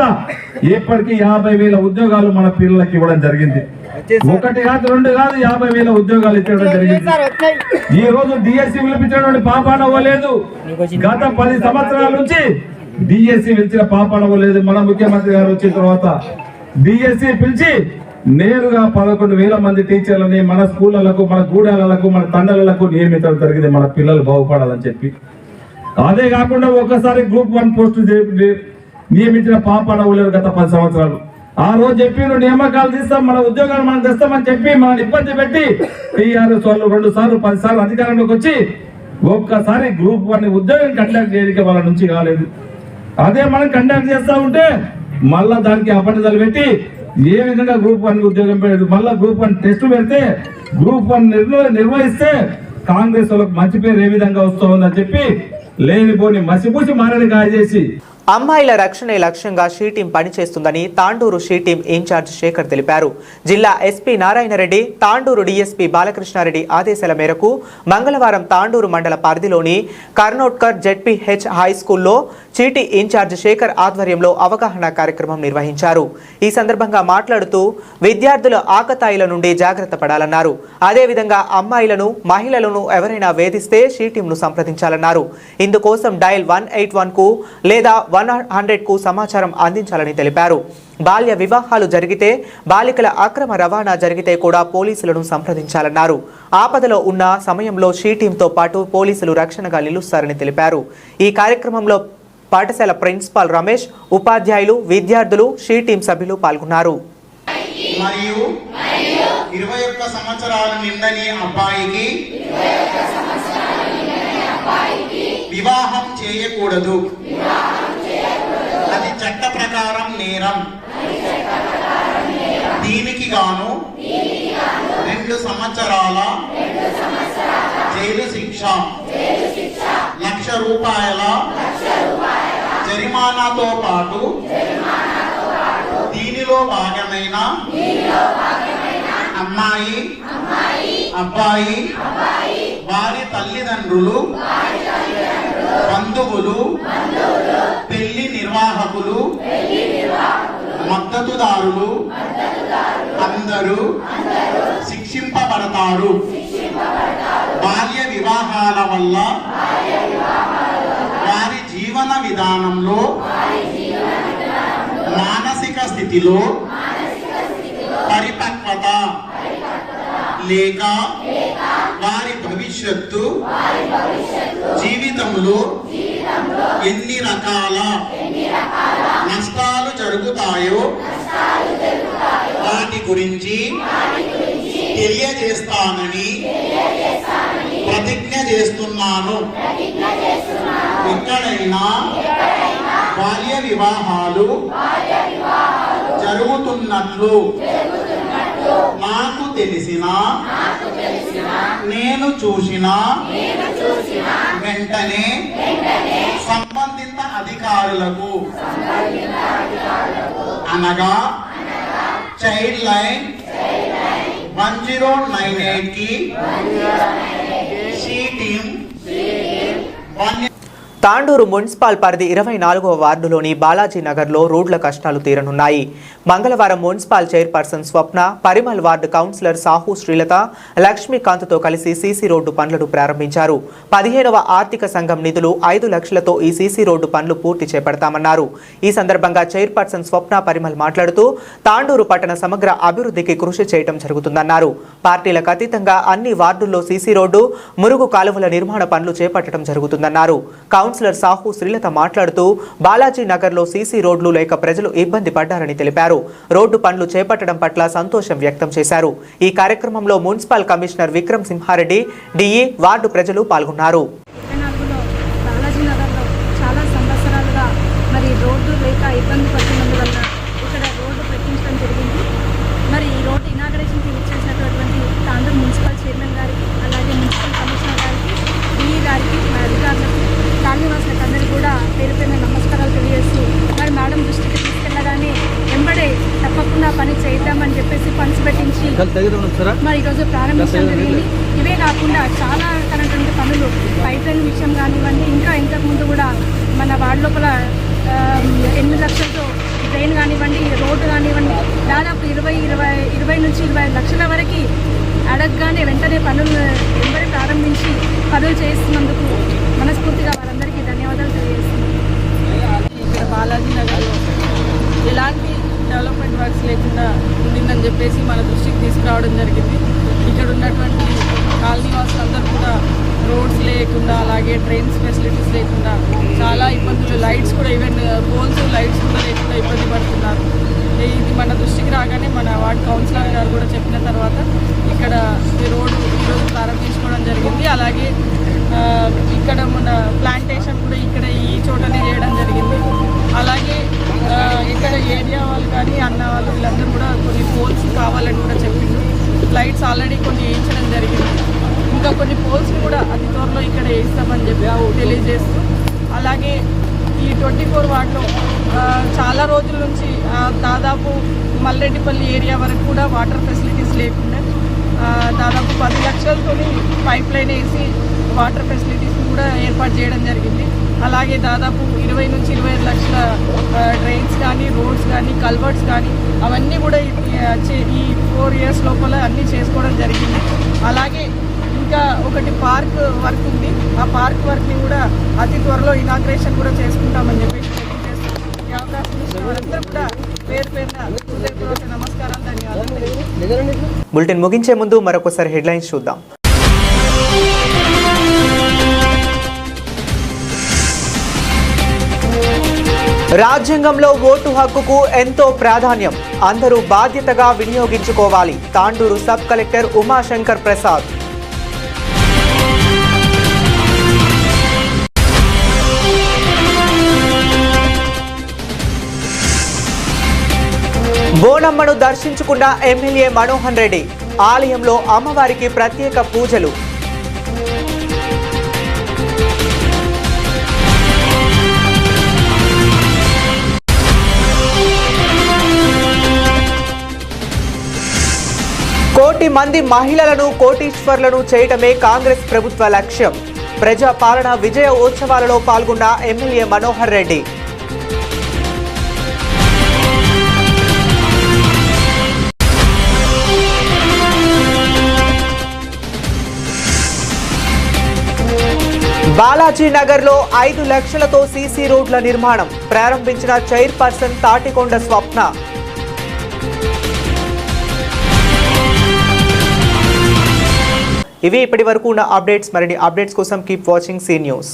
ఇప్పటికీ 50,000 ఉద్యోగాలు మన పిల్లలకి ఇవ్వడం జరిగింది. 1 కాదు 2 కాదు 50,000 ఉద్యోగాలు ఇచ్చడం జరిగింది. ఈ రోజు డిఎస్సి పిలిపించడం పాపాన పోలేదు. గత 10 సంవత్సరాల నుంచి డిఎస్సి పిలిచిన పాపాన పోలేదు. మన ముఖ్యమంత్రి గారు వచ్చిన తర్వాత డిఎస్సి పిలిచి నేరుగా 11,000 మంది టీచర్లని మన స్కూళ్ళకు, మన గూడాలకు, మన తండలకు నియమించడం జరిగింది మన పిల్లలు బాగుపడాలని చెప్పి. అదే కాకుండా ఒక్కసారి గ్రూప్ 1 పోస్టు నియమించిన పాపాన పోలేదు గత 10 సంవత్సరాలు. ఆ రోజు చెప్పి నియామకాలు తీస్తాం, మన ఉద్యోగాలు మనం తెస్తామని చెప్పి మనల్ని ఇబ్బంది పెట్టి టీఆర్ఎస్ వాళ్ళు 2 సార్లు 10 సార్లు అధికారంలోకి వచ్చి ఒక్కసారి గ్రూప్ 1 ఉద్యోగం కండక్ట్ చేయడానికి వాళ్ళ నుంచి కాలేదు. అదే మనం కండక్ట్ చేస్తా ఉంటే మళ్ళా దానికి అపనిదలు పెట్టి ఏ విధంగా గ్రూప్ 1 ఉద్యోగం పెట్టదు, మళ్ళా గ్రూప్ 1 టెస్ట్ పెడితే గ్రూప్ 1 నిర్వహిస్తే కాంగ్రెస్ వాళ్ళకి మంచి పేరు ఏ విధంగా వస్తుందని చెప్పి లేనిపోని మసిపూసి మారని కాయ చేసి అమ్మాయిల రక్షణే లక్ష్యంగా షీ టీం పనిచేస్తుందని Tandur she team incharge Shekhar తెలిపారు. జిల్లా ఎస్పీ నారాయణరెడ్డి, తాండూరు డీఎస్పీ బాలకృష్ణారెడ్డి ఆదేశాల మేరకు మంగళవారం తాండూరు మండల పరిధిలోని కర్నోట్కర్ జెడ్పీహెచ్ హై స్కూల్లో చీటీ ఇన్ఛార్జ్ శేఖర్ ఆధ్వర్యంలో అవగాహన కార్యక్రమం నిర్వహించారు. ఈ సందర్భంగా మాట్లాడుతూ విద్యార్థుల ఆకతాయిల నుండి జాగ్రత్త పడాలన్నారు. అదేవిధంగా అమ్మాయిలను, మహిళలను ఎవరైనా వేధిస్తే షీ టీంను సంప్రదించాలన్నారు. ఇందుకోసం డయల్ 181కు లేదా 100కు సమాచారం అందించాలని తెలిపారు. బాల్య వివాహాలు జరిగితే, బాలికల అక్రమ రవాణా జరిగితే కూడా పోలీసులను సంప్రదించాలన్నారు. ఆపదలో ఉన్న సమయంలో షీ టీంతో పాటు పోలీసులు రక్షణగా నిలుస్తారని తెలిపారు. ఈ కార్యక్రమంలో పాఠశాల ప్రిన్సిపాల్ రమేష్, ఉపాధ్యాయులు, విద్యార్థులు, షీ టీం సభ్యులు పాల్గొన్నారు. మరియు 21 సంవత్సరాలు నిండని అబ్బాయికి వివాహం చేయకూడదు. అది చట్ట ప్రకారం నేరం. దీనికి గాను 2 సంవత్సరాల జైలు శిక్ష, 1,00,000 రూపాయల జరిమానాతో పాటు దీనిలో భాగమైన అమ్మాయి, అబ్బాయి, వారి తల్లిదండ్రులు, బంధువులు, పెళ్లి నిర్వాహకులు, మద్దతుదారులు అందరూ శిక్షింపబడతారు. బాల్య వివాహాల వల్ల వారి జీవన విధానంలో, మానసిక స్థితిలో పరిపక్వత లేక వారి భవిష్యత్తు జీవితంలో ఎన్ని రకాల నష్టాలు జరుగుతాయో వాటి గురించి తెలియజేస్తానని ప్రతిజ్ఞ చేస్తున్నాను. ఎక్కడైనా బాల్య వివాహాలు జరుగుతున్నట్లు నాకు తెలిసిన, నేను చూసిన వెంటనే సంబంధిత అధికారులకు అనగా చైల్డ్ లైన్ 1098 కి షీ టీం తాండూరు మున్సిపల్ పరిధి 24వ వార్డులోని బాలాజీ నగర్లో రోడ్ల కష్టాలు తీరనున్నాయి. మంగళవారం మున్సిపల్ చైర్పర్సన్ స్వప్న, పరిమల్ వార్డు కౌన్సిలర్ సాహు శ్రీలత, లక్ష్మీకాంత్తో కలిసి సీసీ రోడ్డు పనులను ప్రారంభించారు. 15వ ఆర్థిక సంఘం నిధులు 5 లక్షలతో ఈ సీసీ రోడ్డు పనులు పూర్తి చేపడతామన్నారు. ఈ సందర్భంగా చైర్పర్సన్ స్వప్న, పరిమల్ మాట్లాడుతూ తాండూరు పట్టణ సమగ్ర అభివృద్ధికి కృషి చేయడం జరుగుతుందన్నారు. పార్టీలకు అతీతంగా అన్ని వార్డుల్లో సీసీ రోడ్డు, మురుగు కాలువల నిర్మాణ పనులు చేపట్టడం జరుగుతుందన్నారు. కౌన్సిలర్ సాహు శ్రీలత మాట్లాడుతూ బాలాజీ నగర్లో సీసీ రోడ్లు లేక ప్రజలు ఇబ్బంది పడ్డారని తెలిపారు. రోడ్డు పనులు చేపట్టడం పట్ల సంతోషం వ్యక్తం చేశారు. ఈ కార్యక్రమంలో municipal commissioner Vikram Simha Reddy, DE, ward ప్రజలు పాల్గొన్నారు. బాలాజీ నగర్లో చాలా సంవత్సరాలుగా మరి రోడ్డు లేక ఇబ్బంది పడుతున్నందువల్ల ఇక్కడ రోడ్డు పెట్టించడం జరిగింది. మరి ఈ రోడ్డు ఇనాగరేషన్కి ఇచ్చేసినటువంటి తాండూరు మున్సిపల్ చైర్మన్ గారికి, అలాగే మున్సిపల్ కమిషనర్ గారికి, డిఈ గారికి, మా అధికారులకు, కాలనీవాసులకు అందరూ కూడా పేరు పేరున నమస్కారాలు తెలియజేస్తూ మరి మేడం దృష్టికి తీసుకెళ్ళగానే వెంబడే తప్పకుండా పని చేద్దామని చెప్పేసి ఫండ్స్ పెట్టించి మరి ఈరోజు ప్రారంభించడం జరిగింది. ఇవే కాకుండా చాలా రకాలైనటువంటి పనులు పైప్ లైన్ విషయం కానివ్వండి, ఇంకా ఇంతకుముందు కూడా మన వార్డు లోపల 8 లక్షలతో ట్రైన్ కానివ్వండి, రోడ్డు కానివ్వండి, దాదాపు 20 నుంచి 25 లక్షల వరకు అడగగానే వెంటనే పనులు వెంబడి ప్రారంభించి పనులు చేస్తున్నందుకు మనస్ఫూర్తిగా వారందరికీ ధన్యవాదాలు తెలియజేస్తున్నాను. ఇక్కడ బాలాజీ నగర్లో ఎలాంటి డెవలప్మెంట్ వర్క్స్ లేకుండా ఉండిందని చెప్పేసి మన దృష్టికి తీసుకురావడం జరిగింది. ఇక్కడ ఉన్నటువంటి కాలనీ వాసులందరూ కూడా రోడ్స్ లేకుండా, అలాగే ట్రైన్స్ ఫెసిలిటీస్ లేకుండా చాలా ఇబ్బందులు, లైట్స్ కూడా ఈవెన్ పోల్స్ లైట్స్ కూడా లేకుండా ఇబ్బంది పడుతున్నారు. ఇది మన దృష్టికి రాగానే మన వార్డ్ కౌన్సిలర్ గారు కూడా చెప్పిన తర్వాత ఇక్కడ ఈ రోడ్డు ఈరోజు ప్రారంభించుకోవడం జరిగింది. అలాగే ఇక్కడ మన ప్లాంటేషన్ కూడా ఇక్కడ ఈ చోటనే చేయడం జరిగింది. అలాగే ఇక్కడ ఏరియా వాళ్ళు కానీ అన్న వాళ్ళు వీళ్ళందరూ కూడా కొన్ని పోల్స్ కావాలని కూడా చెప్పిండ్రు. లైట్స్ ఆల్రెడీ కొన్ని వేయించడం జరిగింది. ఇంకా కొన్ని పోల్స్ కూడా అతి త్వరలో ఇక్కడ వేయిస్తామని చెప్పి తెలియజేస్తూ, అలాగే ఈ 24 వార్డులో చాలా రోజుల నుంచి దాదాపు మల్లెడ్డిపల్లి ఏరియా వరకు కూడా వాటర్ ఫెసిలిటీస్ లేకుండా దాదాపు 10 లక్షలతో పైప్ లైన్ వేసి వాటర్ ఫెసిలిటీస్ కూడా ఏర్పాటు చేయడం జరిగింది. అలాగే దాదాపు 20 నుంచి 25 లక్షల డ్రైన్స్ కానీ, రోడ్స్ కానీ, కల్వర్ట్స్ కానీ అవన్నీ కూడా ఈ 4 ఇయర్స్ లోపల అన్నీ చేసుకోవడం జరిగింది. అలాగే ఇంకా ఒకటి పార్క్ వర్క్ ఉంది. ఆ పార్క్ వర్క్ని కూడా అతి త్వరలో ఇనాగ్రేషన్ కూడా చేసుకుంటామని చెప్పేసి తెలియజేస్తూ ఈ అవకాశం ఇచ్చిన వారందరూ కూడా పేరు పేరున హృదయపూర్వక నమస్కారాలు, ధన్యవాదాలు. బులెటిన్ ముగించే ముందు మరొకసారి హెడ్లైన్స్ చూద్దాం. రాజ్యాంగంలో ఓటు హక్కుకు ఎంతో ప్రాధాన్యం, అందరూ బాధ్యతగా వినియోగించుకోవాలి. Tandur sub collector Umashankar Prasad. బోనమ్మను దర్శించుకున్న ఎమ్మెల్యే మనోహర్ రెడ్డి. ఆలయంలో అమ్మవారికి ప్రత్యేక పూజలు. కోటి మంది మహిళలను కోటీశ్వర్లను చేయటమే కాంగ్రెస్ ప్రభుత్వ లక్ష్యం. ప్రజా పాలన విజయ ఉత్సవాలలో పాల్గొన్న ఎమ్మెల్యే మనోహర్ రెడ్డి. బాలాజీ నగర్లో 5 లక్షలతో సీసీ రోడ్ల నిర్మాణం ప్రారంభించిన చైర్పర్సన్ తాటికొండ స్వప్న. ఇవి ఇప్పటి వరకు ఉన్న అప్డేట్స్. మరిన్ని అప్డేట్స్ కోసం కీప్ వాచింగ్ సీ న్యూస్.